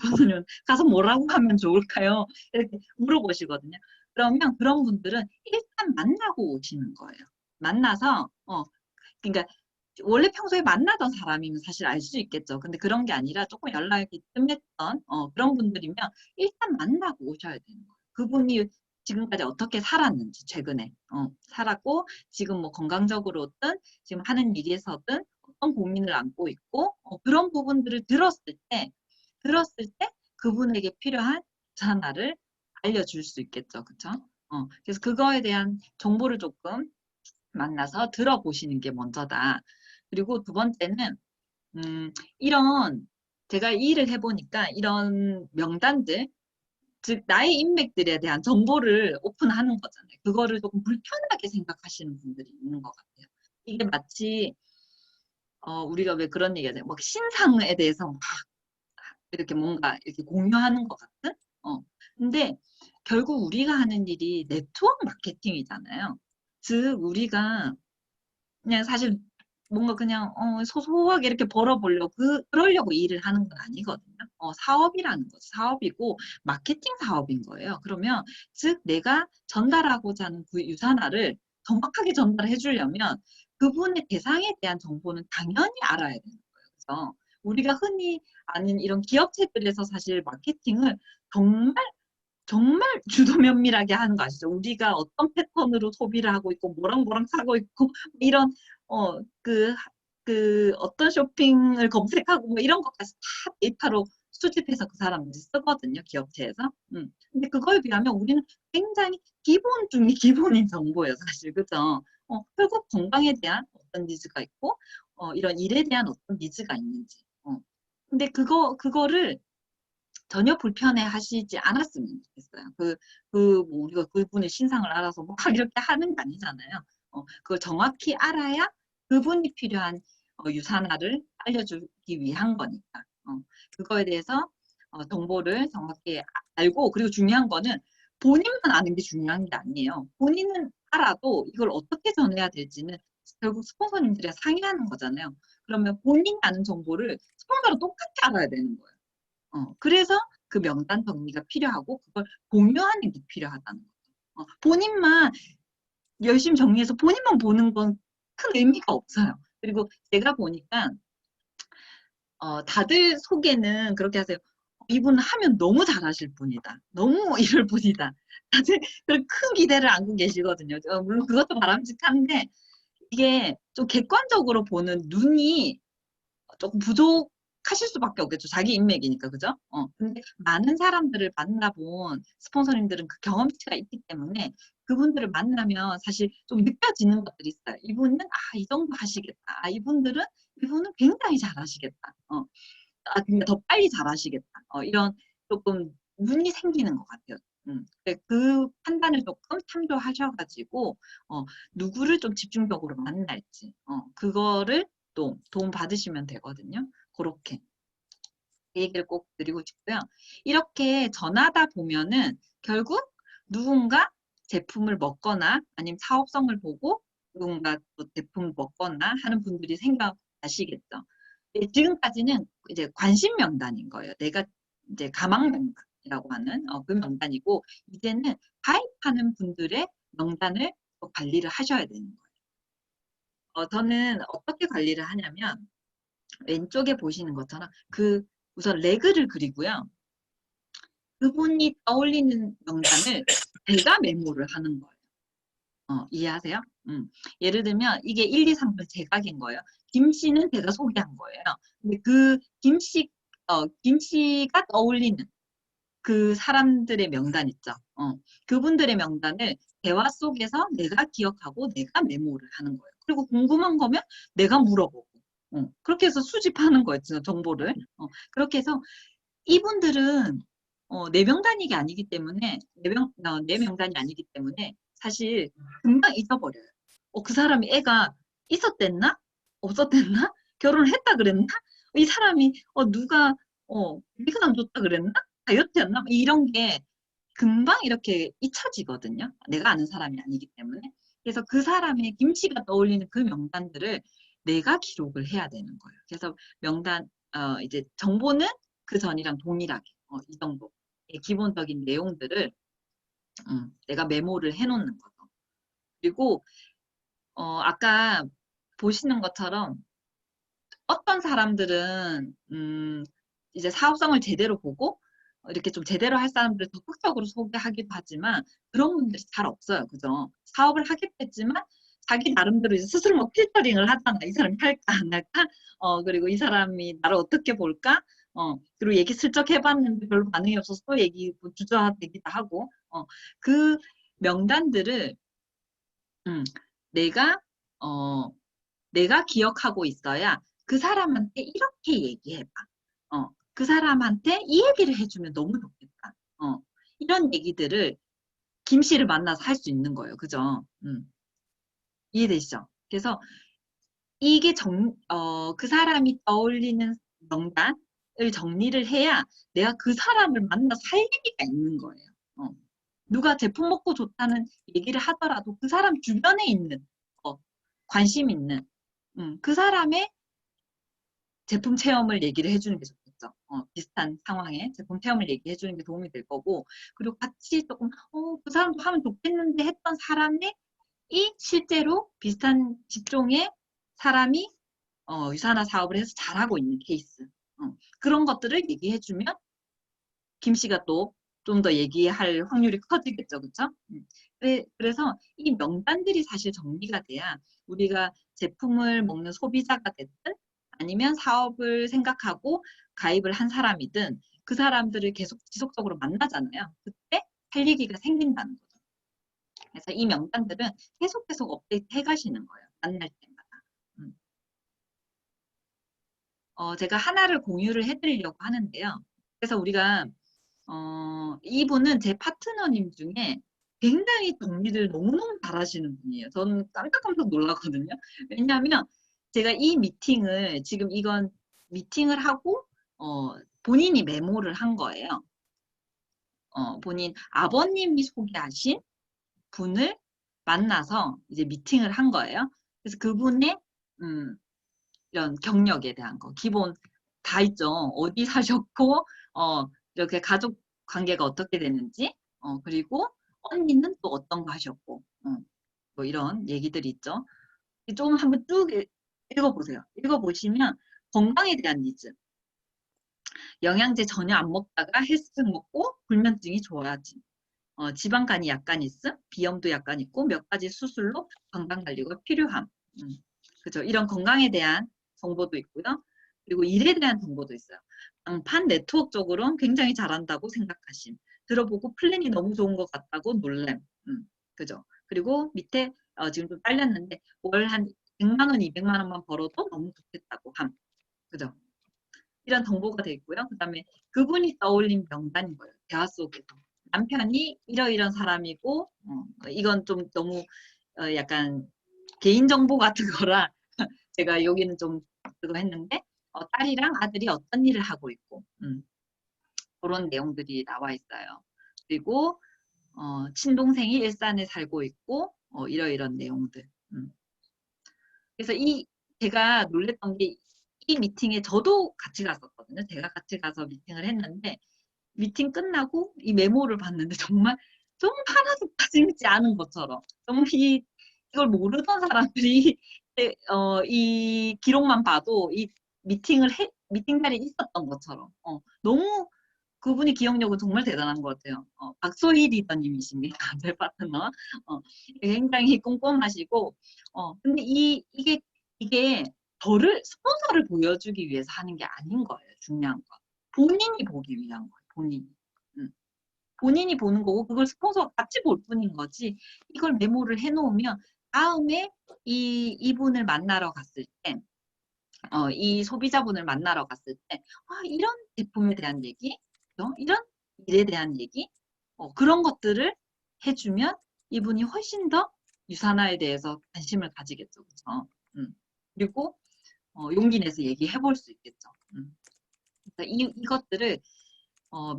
가서 뭐라고 하면 좋을까요? 이렇게 물어보시거든요. 그러면 그런 분들은 일단 만나고 오시는 거예요. 만나서 그러니까 원래 평소에 만나던 사람이면 사실 알 수 있겠죠. 근데 그런 게 아니라 조금 연락이 뜸했던 그런 분들이면 일단 만나고 오셔야 되는 거예요. 그분이 지금까지 어떻게 살았는지 최근에 살았고 지금 뭐 건강적으로든 지금 하는 일에서든 어떤 고민을 안고 있고 그런 부분들을 들었을 때 그분에게 필요한 하나를 알려줄 수 있겠죠. 그렇죠? 그래서 그거에 대한 정보를 조금 만나서 들어보시는 게 먼저다. 그리고 두 번째는 제가 이 일을 해보니까 이런 명단들, 즉 나의 인맥들에 대한 정보를 오픈하는 거잖아요. 그거를 조금 불편하게 생각하시는 분들이 있는 것 같아요. 이게 마치 우리가 왜 그런 얘기 하잖아요. 막 신상에 대해서 막 이렇게 뭔가 이렇게 공유하는 것 같은? 근데 결국 우리가 하는 일이 네트워크 마케팅이잖아요. 즉 우리가 그냥 사실 뭔가 그냥 소소하게 이렇게 벌어보려고 그러려고 일을 하는 건 아니거든요. 사업이라는 거죠. 사업이고 마케팅 사업인 거예요. 그러면 즉 내가 전달하고자 하는 그 유산화를 정확하게 전달해 주려면 그분의 대상에 대한 정보는 당연히 알아야 되는 거예요. 그래서 우리가 흔히 아는 이런 기업체들에서 사실 마케팅을 정말 주도 면밀하게 하는 거 아시죠? 우리가 어떤 패턴으로 소비를 하고 있고 뭐랑 사고 있고 이런 어떤 쇼핑을 검색하고 뭐 이런 것까지 다 데이터로 수집해서 그 사람들이 쓰거든요, 기업체에서. 근데 그거에 비하면 우리는 굉장히 기본 중에 기본인 정보예요, 사실. 그죠? 결국 건강에 대한 어떤 니즈가 있고, 이런 일에 대한 어떤 니즈가 있는지. 근데 그거를 전혀 불편해 하시지 않았으면 좋겠어요. 뭐 우리가 그분의 신상을 알아서 막 이렇게 하는 게 아니잖아요. 그걸 정확히 알아야 그분이 필요한 유산화를 알려주기 위한 거니까. 그거에 대해서 정보를 정확히 알고, 그리고 중요한 거는 본인만 아는 게 중요한 게 아니에요. 본인은 알아도 이걸 어떻게 전해야 될지는 결국 스폰서님들이랑 상의하는 거잖아요. 그러면 본인이 아는 정보를 스폰서랑 똑같이 알아야 되는 거예요. 그래서 그 명단 정리가 필요하고 그걸 공유하는 게 필요하다는 거죠. 본인만 열심히 정리해서 본인만 보는 건 큰 의미가 없어요. 그리고 제가 보니까 다들 소개는 그렇게 하세요. 이분은 하면 너무 잘하실 분이다. 너무 이럴 분이다. 다들 큰 기대를 안고 계시거든요. 물론 그것도 바람직한데 이게 좀 객관적으로 보는 눈이 조금 부족하실 수밖에 없겠죠. 자기 인맥이니까, 그죠? 근데 많은 사람들을 만나본 스폰서님들은 그 경험치가 있기 때문에 그분들을 만나면 사실 좀 느껴지는 것들이 있어요. 이분은, 이 정도 하시겠다. 이분은 굉장히 잘하시겠다. 근데 더 빨리 잘하시겠다. 이런 조금 눈이 생기는 것 같아요. 그 판단을 조금 참조하셔가지고, 누구를 좀 집중적으로 만날지, 그거를 또 도움 받으시면 되거든요. 그렇게. 이 얘기를 꼭 드리고 싶고요. 이렇게 전하다 보면은 결국 누군가 제품을 먹거나 아니면 사업성을 보고 누군가 또 제품을 먹거나 하는 분들이 생겨나시겠죠. 지금까지는 이제 관심 명단인 거예요. 내가 이제 가망 명단이라고 하는 그 명단이고, 이제는 가입하는 분들의 명단을 또 관리를 하셔야 되는 거예요. 저는 어떻게 관리를 하냐면, 왼쪽에 보시는 것처럼 우선 레그를 그리고요. 그분이 떠올리는 명단을 제가 메모를 하는 거예요. 이해하세요? 예를 들면 이게 1, 2, 3번 제각인 거예요. 김 씨는 제가 소개한 거예요. 근데 그 김 씨가 떠올리는 그 사람들의 명단 있죠. 그분들의 명단을 대화 속에서 내가 기억하고 내가 메모를 하는 거예요. 그리고 궁금한 거면 내가 물어보고. 그렇게 해서 수집하는 거였죠, 정보를. 그렇게 해서 이분들은 내 명단이 아니기 때문에, 내 명단이 아니기 때문에 사실 금방 잊어버려요. 그 사람이 애가 있었댔나? 없었댔나? 결혼을 했다 그랬나? 이 사람이 누가 미그남 줬다 그랬나? 다이어트였나? 이런 게 금방 이렇게 잊혀지거든요. 내가 아는 사람이 아니기 때문에. 그래서 그 사람의 김씨가 떠올리는 그 명단들을 내가 기록을 해야 되는 거예요. 그래서 명단, 이제 정보는 그 전이랑 동일하게, 이 정도. 기본적인 내용들을 내가 메모를 해놓는 거죠. 그리고 아까 보시는 것처럼 어떤 사람들은 이제 사업성을 제대로 보고 이렇게 좀 제대로 할 사람들을 적극적으로 소개하기도 하지만 그런 분들이 잘 없어요. 그죠? 사업을 하겠다 했지만 자기 나름대로 이제 스스로 뭐 필터링을 하잖아. 이 사람이 할까 안 할까? 그리고 이 사람이 나를 어떻게 볼까? 그리고 얘기 슬쩍 해봤는데 별로 반응이 없어서 또 얘기 주저되기도 하고 그 명단들을 내가 기억하고 있어야 그 사람한테 이렇게 얘기해봐. 그 사람한테 이 얘기를 해주면 너무 좋겠다. 이런 얘기들을 김 씨를 만나서 할 수 있는 거예요. 그죠? 이해되시죠? 그래서 이게 그 사람이 떠올리는 명단을 정리를 해야 내가 그 사람을 만나서 할 얘기가 있는 거예요. 누가 제품 먹고 좋다는 얘기를 하더라도 그 사람 주변에 있는 관심 있는 그 사람의 제품 체험을 얘기를 해주는 게 좋겠죠. 비슷한 상황에 제품 체험을 얘기해 주는 게 도움이 될 거고, 그리고 같이 조금 그 사람도 하면 좋겠는데 했던 사람이 실제로 비슷한 직종의 사람이 유산화 사업을 해서 잘하고 있는 케이스, 그런 것들을 얘기해 주면 김 씨가 또 좀 더 얘기할 확률이 커지겠죠. 그렇죠? 그래서 이 명단들이 사실 정리가 돼야 우리가 제품을 먹는 소비자가 됐든 아니면 사업을 생각하고 가입을 한 사람이든 그 사람들을 계속 지속적으로 만나잖아요. 그때 할 얘기가 생긴다는 거죠. 그래서 이 명단들은 계속 업데이트 해가시는 거예요. 만날 때마다. 제가 하나를 공유를 해드리려고 하는데요. 그래서 우리가 이분은 제 파트너님 중에 굉장히 정리를 너무너무 잘하시는 분이에요. 저는 깜짝깜짝 놀랐거든요. 왜냐하면 제가 이 미팅을 지금 이건 미팅을 하고 본인이 메모를 한 거예요. 본인 아버님이 소개하신 분을 만나서 이제 미팅을 한 거예요. 그래서 그분의 이런 경력에 대한 거 기본 다 있죠. 어디 사셨고 이렇게 가족 관계가 어떻게 되는지 그리고 언니는 또 어떤 거 하셨고 뭐 이런 얘기들이 있죠. 좀 한번 쭉 읽어보세요. 읽어보시면 건강에 대한 니즈. 영양제 전혀 안 먹다가 헬스증 먹고 불면증이 좋아지. 지방간이 약간 있음, 비염도 약간 있고 몇 가지 수술로 건강관리가 필요함. 그죠? 이런 건강에 대한 정보도 있고요. 그리고 일에 대한 정보도 있어요. 방판 네트워크적으로는 굉장히 잘한다고 생각하심. 들어보고 플랜이 너무 좋은 것 같다고 놀램. 그죠? 그리고 밑에 지금 좀 딸렸는데 월 한 100만 원, 200만 원만 벌어도 너무 좋겠다고 함. 그죠? 이런 정보가 돼 있고요. 그 다음에 그분이 떠올린 명단인 거예요. 대화 속에서. 남편이 이러이런 사람이고 이건 좀 너무 약간 개인정보 같은 거라 제가 여기는 좀 그거 했는데 딸이랑 아들이 어떤 일을 하고 있고 그런 내용들이 나와 있어요. 그리고 친동생이 일산에 살고 있고 이러이런 내용들. 그래서 제가 놀랬던 게 이 미팅에 저도 같이 갔었거든요. 제가 같이 가서 미팅을 했는데 미팅 끝나고 이 메모를 봤는데 정말 하나도 빠짐지 않은 것처럼 이걸 모르던 사람들이 이 기록만 봐도 이 미팅 자리에 있었던 것처럼 너무 그분의 기억력은 정말 대단한 것 같아요. 박소희 리더님이십니다. 제 파트너. 굉장히 꼼꼼하시고 근데 이게 저를 스폰서를 보여주기 위해서 하는 게 아닌 거예요. 중요한 건. 본인이 보기 위한 거예요. 본인이. 본인이 보는 거고 그걸 스폰서가 같이 볼 뿐인 거지. 이걸 메모를 해놓으면 다음에 이분을 만나러 갔을 때 이 소비자분을 만나러 갔을 때 이런 제품에 대한 얘기, 이런 일에 대한 얘기 그런 것들을 해주면 이분이 훨씬 더 유산화에 대해서 관심을 가지겠죠. 그렇죠? 그리고 용기 내서 얘기해 볼 수 있겠죠. 그래서 이것들을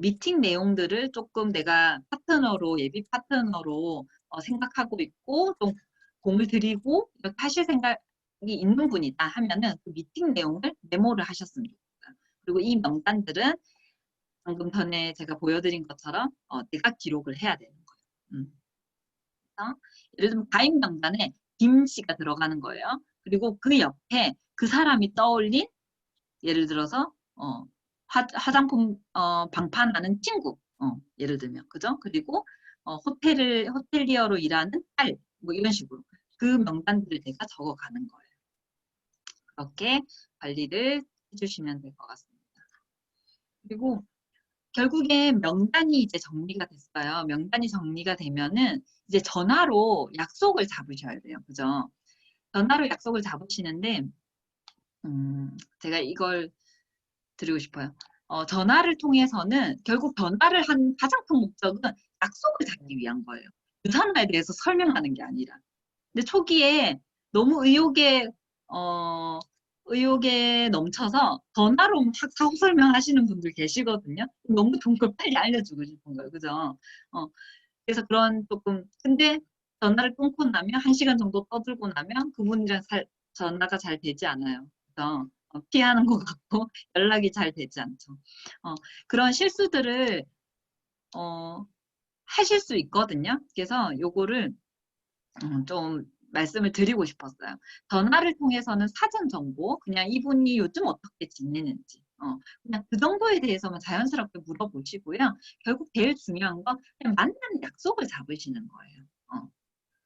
미팅 내용들을 조금 내가 파트너로 예비 파트너로 생각하고 있고 좀 공을 들이고 이렇게 하실 생각이 있는 분이다 하면은 그 미팅 내용을 메모를 하셨으면 좋겠어요. 그리고 이 명단들은 방금 전에 제가 보여드린 것처럼 내가 기록을 해야 되는 거예요. 그래서 예를 들면 가입 명단에 김 씨가 들어가는 거예요. 그리고 그 옆에 그 사람이 떠올린 예를 들어서 화장품 방판하는 친구 예를 들면 그죠? 그리고 호텔리어로 일하는 딸 뭐 이런 식으로 그 명단들을 내가 적어가는 거예요. 그렇게 관리를 해주시면 될 것 같습니다. 그리고 결국에 명단이 이제 정리가 됐어요. 명단이 정리가 되면은 이제 전화로 약속을 잡으셔야 돼요. 그죠? 전화로 약속을 잡으시는데 제가 이걸 드리고 싶어요. 전화를 통해서는 결국 전화를 한 가장 큰 목적은 약속을 잡기 위한 거예요. 유산화에 대해서 설명하는 게 아니라. 근데 초기에 너무 의욕에 넘쳐서 전화로 막 사후 설명하시는 분들 계시거든요. 너무 좋은 걸 빨리 알려주고 싶은 거예요. 그죠? 그래서 그런 조금, 근데 전화를 끊고 나면 1시간 정도 떠들고 나면 그분이랑 전화가 잘 되지 않아요. 그래서 피하는 것 같고 연락이 잘 되지 않죠. 그런 실수들을 하실 수 있거든요. 그래서 요거를 좀 말씀을 드리고 싶었어요. 전화를 통해서는 사전 정보, 그냥 이분이 요즘 어떻게 지내는지 그냥 그 정도에 대해서만 자연스럽게 물어보시고요. 결국 제일 중요한 건 그냥 만나는 약속을 잡으시는 거예요.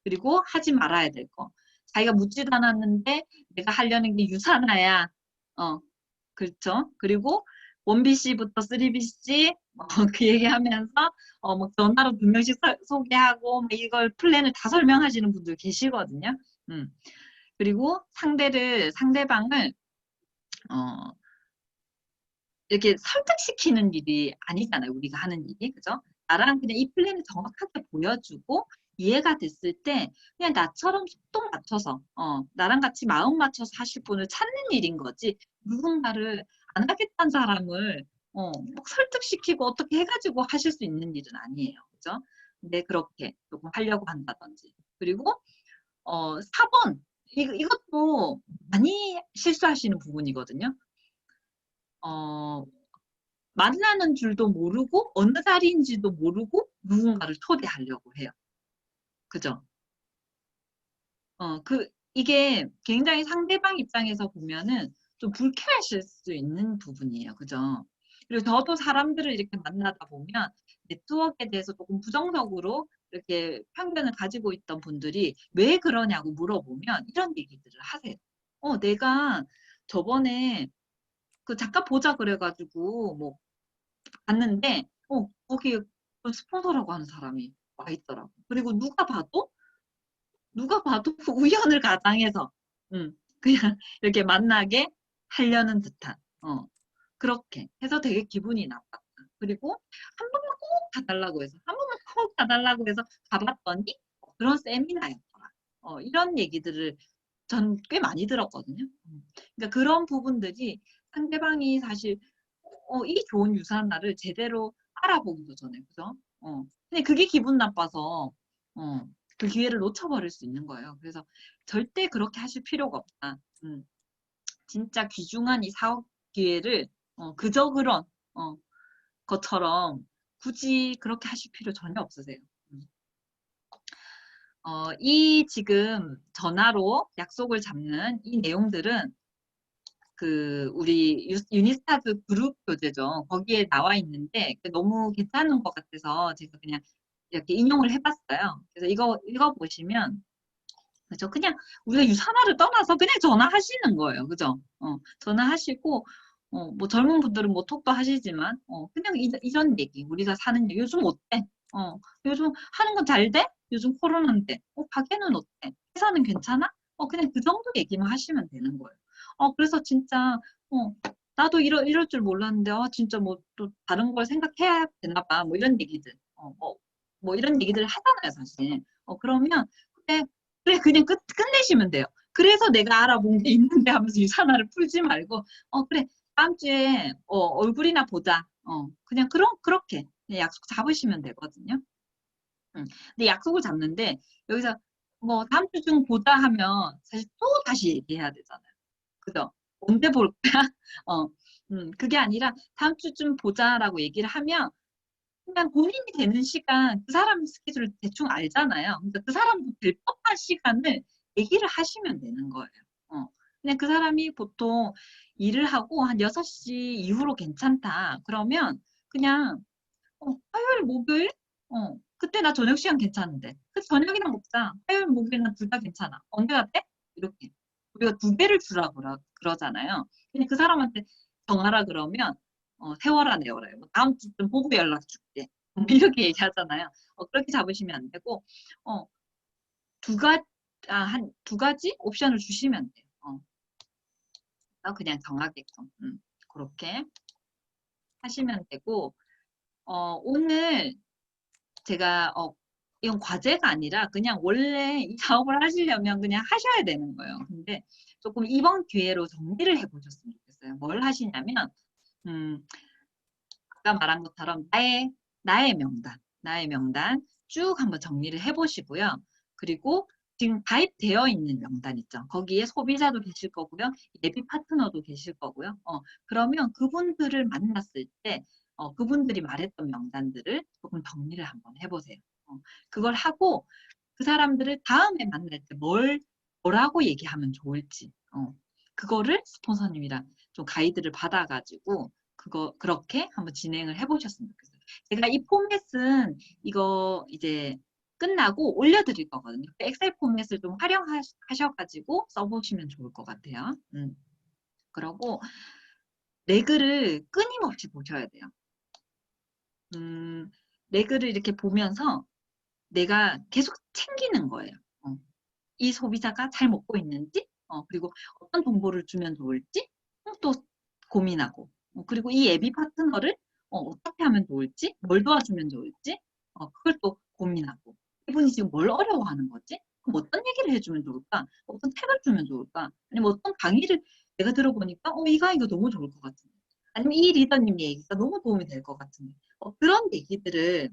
그리고 하지 말아야 될 거. 자기가 묻지도 않았는데 내가 하려는 게 유산화야. 그렇죠. 그리고 1BC부터 3BC 그 얘기하면서 뭐 전화로 2명씩 소개하고 뭐 이걸 플랜을 다 설명하시는 분들 계시거든요. 그리고 상대방을 이렇게 설득시키는 일이 아니잖아요. 우리가 하는 일이. 그죠? 나랑 그냥 이 플랜을 정확하게 보여주고 이해가 됐을 때 그냥 나처럼 속도 맞춰서 나랑 같이 마음 맞춰서 하실 분을 찾는 일인 거지. 누군가를 안 하겠다는 사람을 막 설득시키고 어떻게 해가지고 하실 수 있는 일은 아니에요. 그죠? 근데 그렇게 조금 하려고 한다든지. 그리고 4번 이것도 많이 실수하시는 부분이거든요. 만나는 줄도 모르고 어느 자리인지도 모르고 누군가를 초대하려고 해요. 그죠? 이게 굉장히 상대방 입장에서 보면은 좀 불쾌하실 수 있는 부분이에요. 그죠? 그리고 저도 사람들을 이렇게 만나다 보면 네트워크에 대해서 조금 부정적으로 이렇게 편견을 가지고 있던 분들이 왜 그러냐고 물어보면 이런 얘기들을 하세요. 내가 저번에 그 작가 보자 그래가지고 뭐 갔는데 거기 스폰서라고 하는 사람이 와 있더라고. 그리고 누가 봐도 우연을 가장해서 그냥 이렇게 만나게 하려는 듯한 그렇게 해서 되게 기분이 나빴다. 그리고 한 번만 꼭 가달라고 해서 가봤더니 그런 세미나였더라. 이런 얘기들을 전 꽤 많이 들었거든요. 그러니까 그런 부분들이 상대방이 사실 이 좋은 유산나를 제대로 알아보기도 전에, 그죠? 근데 그게 기분 나빠서 그 기회를 놓쳐버릴 수 있는 거예요. 그래서 절대 그렇게 하실 필요가 없다. 진짜 귀중한 이 사업 기회를 그저 그런 것처럼 굳이 그렇게 하실 필요 전혀 없으세요. 이 지금 전화로 약속을 잡는 이 내용들은 우리 유니스타즈 그룹 교재죠. 거기에 나와 있는데 너무 괜찮은 것 같아서 제가 그냥 이렇게 인용을 해봤어요. 그래서 이거 읽어보시면 그죠? 그냥 우리가 유산화를 떠나서 그냥 전화하시는 거예요. 그죠? 전화하시고 뭐 젊은 분들은 뭐 톡도 하시지만 그냥 이런 얘기 우리가 사는 얘기 요즘 어때? 요즘 하는 건 잘 돼? 요즘 코로나인데 가게는 어때? 회사는 괜찮아? 그냥 그 정도 얘기만 하시면 되는 거예요. 그래서 진짜 나도 이럴 줄 몰랐는데 진짜 뭐 또 다른 걸 생각해야 되나 봐. 뭐 이런 얘기들 뭐 이런 얘기들을 하잖아요, 사실. 그러면 그래 그냥 끝내시면 돼요. 그래서 내가 알아본 게 있는데 하면서 유산화를 풀지 말고 그래 다음 주에 얼굴이나 보자. 그냥 그렇게 그냥 약속 잡으시면 되거든요. 근데 약속을 잡는데 여기서 뭐 다음 주 중 보자 하면 사실 또 다시 얘기해야 되잖아요. 그죠? 언제 볼 거야? 그게 아니라 다음 주쯤 보자라고 얘기를 하면 그냥 본인이 되는 시간, 그 사람 스케줄을 대충 알잖아요. 그러니까 그 사람도 될 법한 시간을 얘기를 하시면 되는 거예요. 그냥 그 사람이 보통 일을 하고 한 6시 이후로 괜찮다. 그러면 그냥 화요일, 목요일? 그때 나 저녁 시간 괜찮은데. 그 저녁이나 먹자. 화요일, 목요일 난 둘 다 괜찮아. 언제가 돼? 이렇게. 우리가 2배를 주라고 그러잖아요. 그냥 그 사람한테 정하라 그러면 세워라 내워라. 뭐 다음 주쯤 보고 연락 줄게. 이렇게 얘기하잖아요. 그렇게 잡으시면 안 되고 한 두 가지 옵션을 주시면 돼요. 그냥 정하게끔 그렇게 하시면 되고 오늘 제가 이건 과제가 아니라 그냥 원래 이 작업을 하시려면 그냥 하셔야 되는 거예요. 근데 조금 이번 기회로 정리를 해보셨으면 좋겠어요. 뭘 하시냐면 아까 말한 것처럼 나의 명단 쭉 한번 정리를 해보시고요. 그리고 지금 가입되어 있는 명단 있죠. 거기에 소비자도 계실 거고요. 예비 파트너도 계실 거고요. 그러면 그분들을 만났을 때 그분들이 말했던 명단들을 조금 정리를 한번 해보세요. 그걸 하고 그 사람들을 다음에 만날 때 뭐라고 얘기하면 좋을지 그거를 스폰서님이랑 좀 가이드를 받아가지고 그렇게 한번 진행을 해보셨으면 좋겠어요. 제가 이 포맷은 이거 이제 끝나고 올려드릴 거거든요. 엑셀 포맷을 좀 활용하셔가지고 써보시면 좋을 것 같아요. 그러고 레그를 끊임없이 보셔야 돼요. 레그를 이렇게 보면서 내가 계속 챙기는 거예요. 이 소비자가 잘 먹고 있는지, 그리고 어떤 정보를 주면 좋을지 또 고민하고, 그리고 이 예비 파트너를 어떻게 하면 좋을지, 뭘 도와주면 좋을지, 그걸 또 고민하고, 이분이 지금 뭘 어려워하는 거지? 그럼 어떤 얘기를 해주면 좋을까? 어떤 책을 주면 좋을까? 아니면 어떤 강의를 내가 들어보니까 이 강의가 너무 좋을 것 같은데, 아니면 이 리더님 얘기가 너무 도움이 될 것 같은데, 그런 얘기들을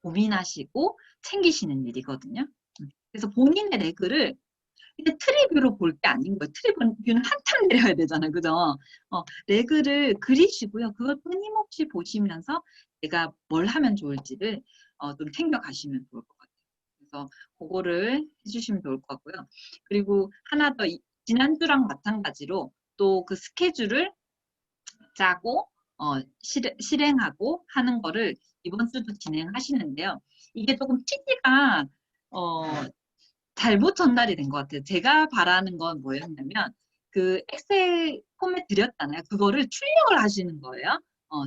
고민하시고 챙기시는 일이거든요. 그래서 본인의 레그를 이게 트리뷰로 볼 게 아닌 거예요. 트리뷰는 한참 내려야 되잖아요. 그죠? 레그를 그리시고요. 그걸 끊임없이 보시면서 내가 뭘 하면 좋을지를 좀 챙겨가시면 좋을 것 같아요. 그래서 그거를 해주시면 좋을 것 같고요. 그리고 하나 더, 지난주랑 마찬가지로 또 그 스케줄을 짜고 실행하고 하는 거를 이번 주도 진행하시는데요. 이게 조금 PD가 잘못 전달이 된 것 같아요. 제가 바라는 건 뭐였냐면 그 엑셀 포맷 드렸잖아요. 그거를 출력을 하시는 거예요.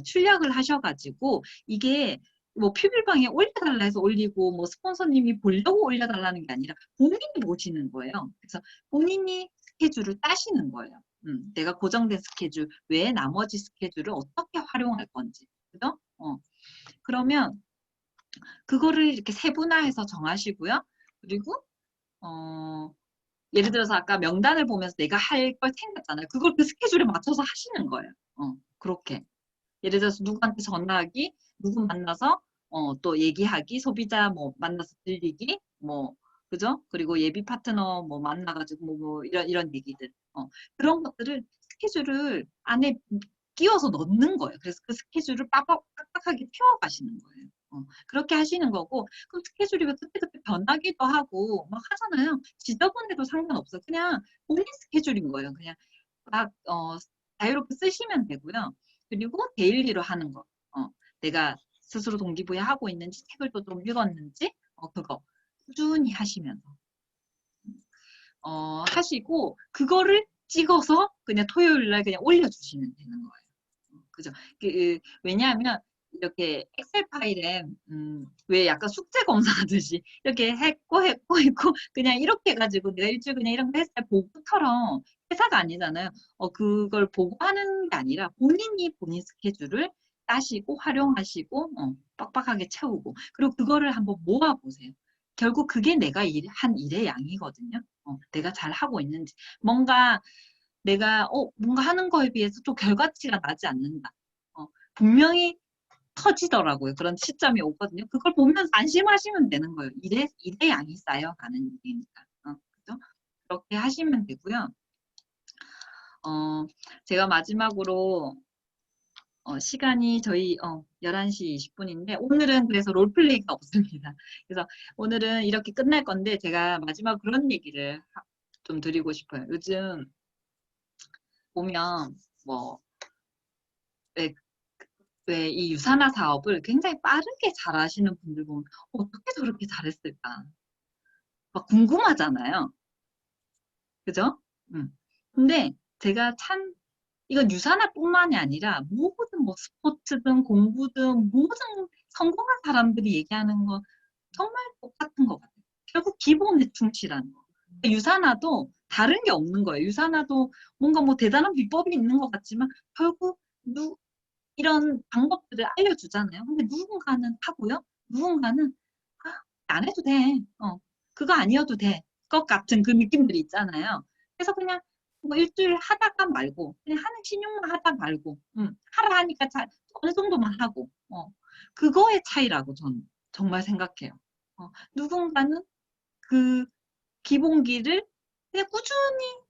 출력을 하셔가지고 이게 뭐 퓨빌방에 올려달라 해서 올리고 뭐 스폰서님이 보려고 올려달라는 게 아니라 본인이 보시는 거예요. 그래서 본인이 스케줄을 따시는 거예요. 내가 고정된 스케줄 외에 나머지 스케줄을 어떻게 활용할 건지. 그죠? 그러면 그거를 이렇게 세분화해서 정하시고요. 그리고 예를 들어서 아까 명단을 보면서 내가 할 걸 챙겼잖아요. 그걸 그 스케줄에 맞춰서 하시는 거예요. 그렇게. 예를 들어서 누구한테 전화하기, 누구 만나서 또 얘기하기, 소비자 뭐 만나서 들리기, 뭐 그죠? 그리고 예비 파트너 뭐 만나가지고 뭐 이런 얘기들. 그런 것들을 스케줄을 안에 끼워서 넣는 거예요. 그래서 그 스케줄을 빡빡하게 채워가시는 거예요. 그렇게 하시는 거고, 그럼 스케줄이 그때그때 변하기도 하고 막 하잖아요. 지저분해도 상관없어요. 그냥 본인 스케줄인 거예요. 그냥 막 자유롭게 쓰시면 되고요. 그리고 데일리로 하는 거. 내가 스스로 동기부여 하고 있는지, 책을 또 좀 읽었는지, 그거 꾸준히 하시면서 하시고, 그거를 찍어서 그냥 토요일 날 그냥 올려주시면 되는 거예요. 그죠? 왜냐하면 이렇게 엑셀 파일에 왜 약간 숙제 검사하듯이 이렇게 했고 그냥 이렇게 해가지고 내가 일주일 그냥 이런 거 했어요. 보고처럼 회사가 아니잖아요. 그걸 보고 하는 게 아니라 본인이 본인 스케줄을 따시고 활용하시고 빡빡하게 채우고, 그리고 그거를 한번 모아보세요. 결국 그게 내가 한 일의 양이거든요. 내가 잘 하고 있는지, 뭔가 내가 뭔가 하는 거에 비해서 좀 결과치가 나지 않는다. 분명히 터지더라고요. 그런 시점이 오거든요. 그걸 보면서 안심하시면 되는 거예요. 일의 양이 쌓여가는 일이니까. 그죠? 그렇게 하시면 되고요. 제가 마지막으로 시간이 저희 11시 20분인데 오늘은 그래서 롤플레이가 없습니다. 그래서 오늘은 이렇게 끝날 건데 제가 마지막 그런 얘기를 좀 드리고 싶어요. 요즘 보면 뭐 왜 이 유산화 사업을 굉장히 빠르게 잘하시는 분들 보면 어떻게 저렇게 잘했을까? 막 궁금하잖아요. 그죠? 근데 제가 참 이건 유산화뿐만이 아니라 모든 뭐 스포츠든 공부든 모든 성공한 사람들이 얘기하는 거 정말 똑같은 것 같아요. 결국 기본에 충실한 거. 유산화도 다른 게 없는 거예요. 유산화도 뭔가 뭐 대단한 비법이 있는 것 같지만 결국 이런 방법들을 알려주잖아요. 근데 누군가는 하고요. 누군가는 안 해도 돼. 그거 아니어도 돼. 것 같은 그 느낌들이 있잖아요. 그래서 그냥 뭐 일주일 하다가 말고 그냥 하는 신용만 하다 말고 하라 하니까 어느 정도만 하고 그거의 차이라고 저는 정말 생각해요. 누군가는 그 기본기를 그냥 꾸준히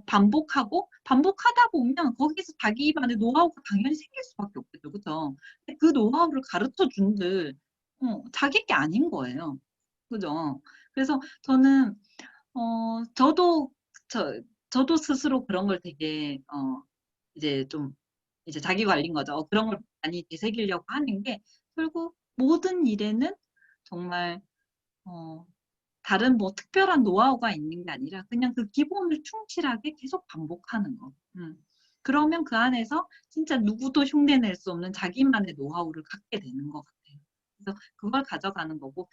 반복하고 반복하다 보면 거기서 자기 입안에 노하우가 당연히 생길 수밖에 없겠죠. 그죠? 근데 그 노하우를 가르쳐 준들 자기 게 아닌 거예요. 그죠? 그래서 저는 저도 스스로 그런 걸 되게 이제 좀 이제 자기 관리인 거죠. 그런 걸 많이 되새기려고 하는 게 결국 모든 일에는 정말 다른 뭐 특별한 노하우가 있는 게 아니라 그냥 그 기본을 충실하게 계속 반복하는 거. 그러면 그 안에서 진짜 누구도 흉내낼 수 없는 자기만의 노하우를 갖게 되는 것 같아요. 그래서 그걸 가져가는 거고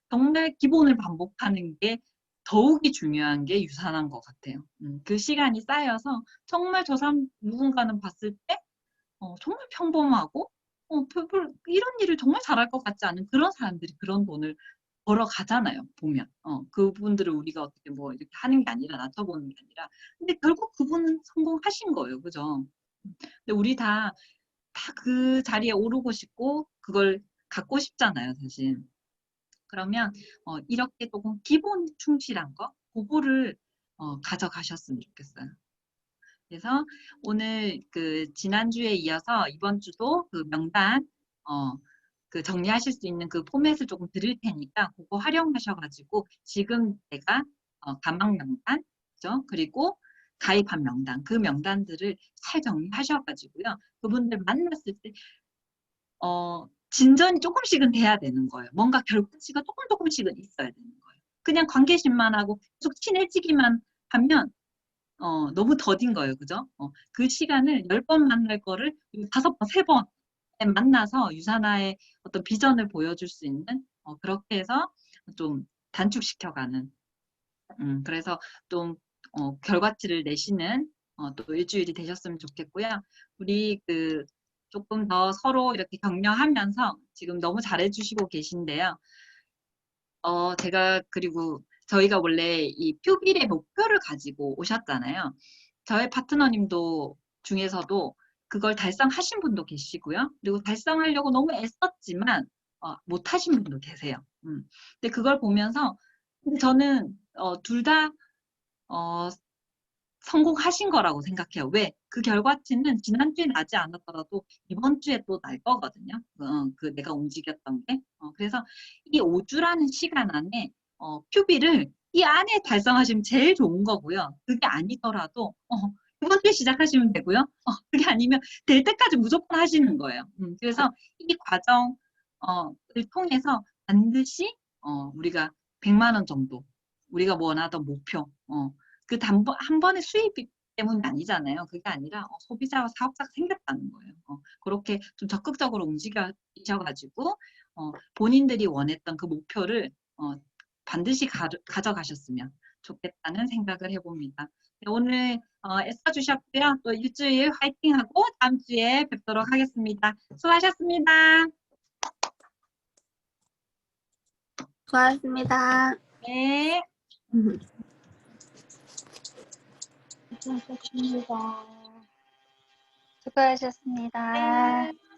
정말 기본을 반복하는 게 더욱이 중요한 게 유산한 것 같아요. 그 시간이 쌓여서 정말 저 사람 누군가는 봤을 때 정말 평범하고 이런 일을 정말 잘할 것 같지 않은 그런 사람들이 그런 돈을 벌어 가잖아요, 보면. 그분들을 우리가 어떻게 뭐 이렇게 하는 게 아니라 낮춰보는 게 아니라. 근데 결국 그분은 성공하신 거예요, 그죠? 근데 우리 다 그 자리에 오르고 싶고 그걸 갖고 싶잖아요, 사실. 그러면 이렇게 조금 기본 충실한 거, 그거를 가져가셨으면 좋겠어요. 그래서 오늘 그 지난주에 이어서 이번 주도 그 명단 그 정리하실 수 있는 그 포맷을 조금 드릴 테니까 그거 활용하셔가지고 지금 내가 가망 명단, 그죠? 그리고 가입한 명단, 그 명단들을 잘 정리하셔가지고요. 그분들 만났을 때 진전이 조금씩은 돼야 되는 거예요. 뭔가 결과치가 조금씩은 있어야 되는 거예요. 그냥 관계심만 하고 계속 친해지기만 하면 너무 더딘 거예요. 그죠? 그 시간을 10번 만날 거를 5번, 3번 만나서 유산화의 어떤 비전을 보여줄 수 있는 그렇게 해서 좀 단축시켜가는 그래서 좀 결과치를 내시는 또 일주일이 되셨으면 좋겠고요. 우리 그 조금 더 서로 이렇게 격려하면서 지금 너무 잘해주시고 계신데요. 제가 그리고 저희가 원래 이 퓨빌의 목표를 가지고 오셨잖아요. 저의 파트너님도 중에서도 그걸 달성하신 분도 계시고요. 그리고 달성하려고 너무 애썼지만 못하신 분도 계세요. 근데 그걸 보면서 근데 저는 둘 다 성공하신 거라고 생각해요. 왜? 그 결과치는 지난주에 나지 않았더라도 이번 주에 또 날 거거든요. 그 내가 움직였던 게. 그래서 이 5주라는 시간 안에 퓨비를 이 안에 달성하시면 제일 좋은 거고요. 그게 아니더라도 이번 주에 시작하시면 되고요. 그게 아니면 될 때까지 무조건 하시는 거예요. 그래서 이 과정을 통해서 반드시 우리가 100만 원 정도 우리가 원하던 목표 그 한 번의 수입 때문이 아니잖아요. 그게 아니라 소비자와 사업자가 생겼다는 거예요. 그렇게 좀 적극적으로 움직이셔가지고 본인들이 원했던 그 목표를 반드시 가져가셨으면 좋겠다는 생각을 해봅니다. 네, 오늘 애써주셨고요. 또 일주일 화이팅하고 다음 주에 뵙도록 하겠습니다. 수고하셨습니다. 수고하셨습니다. 네. 수고하셨습니다. 수고하셨습니다. 네.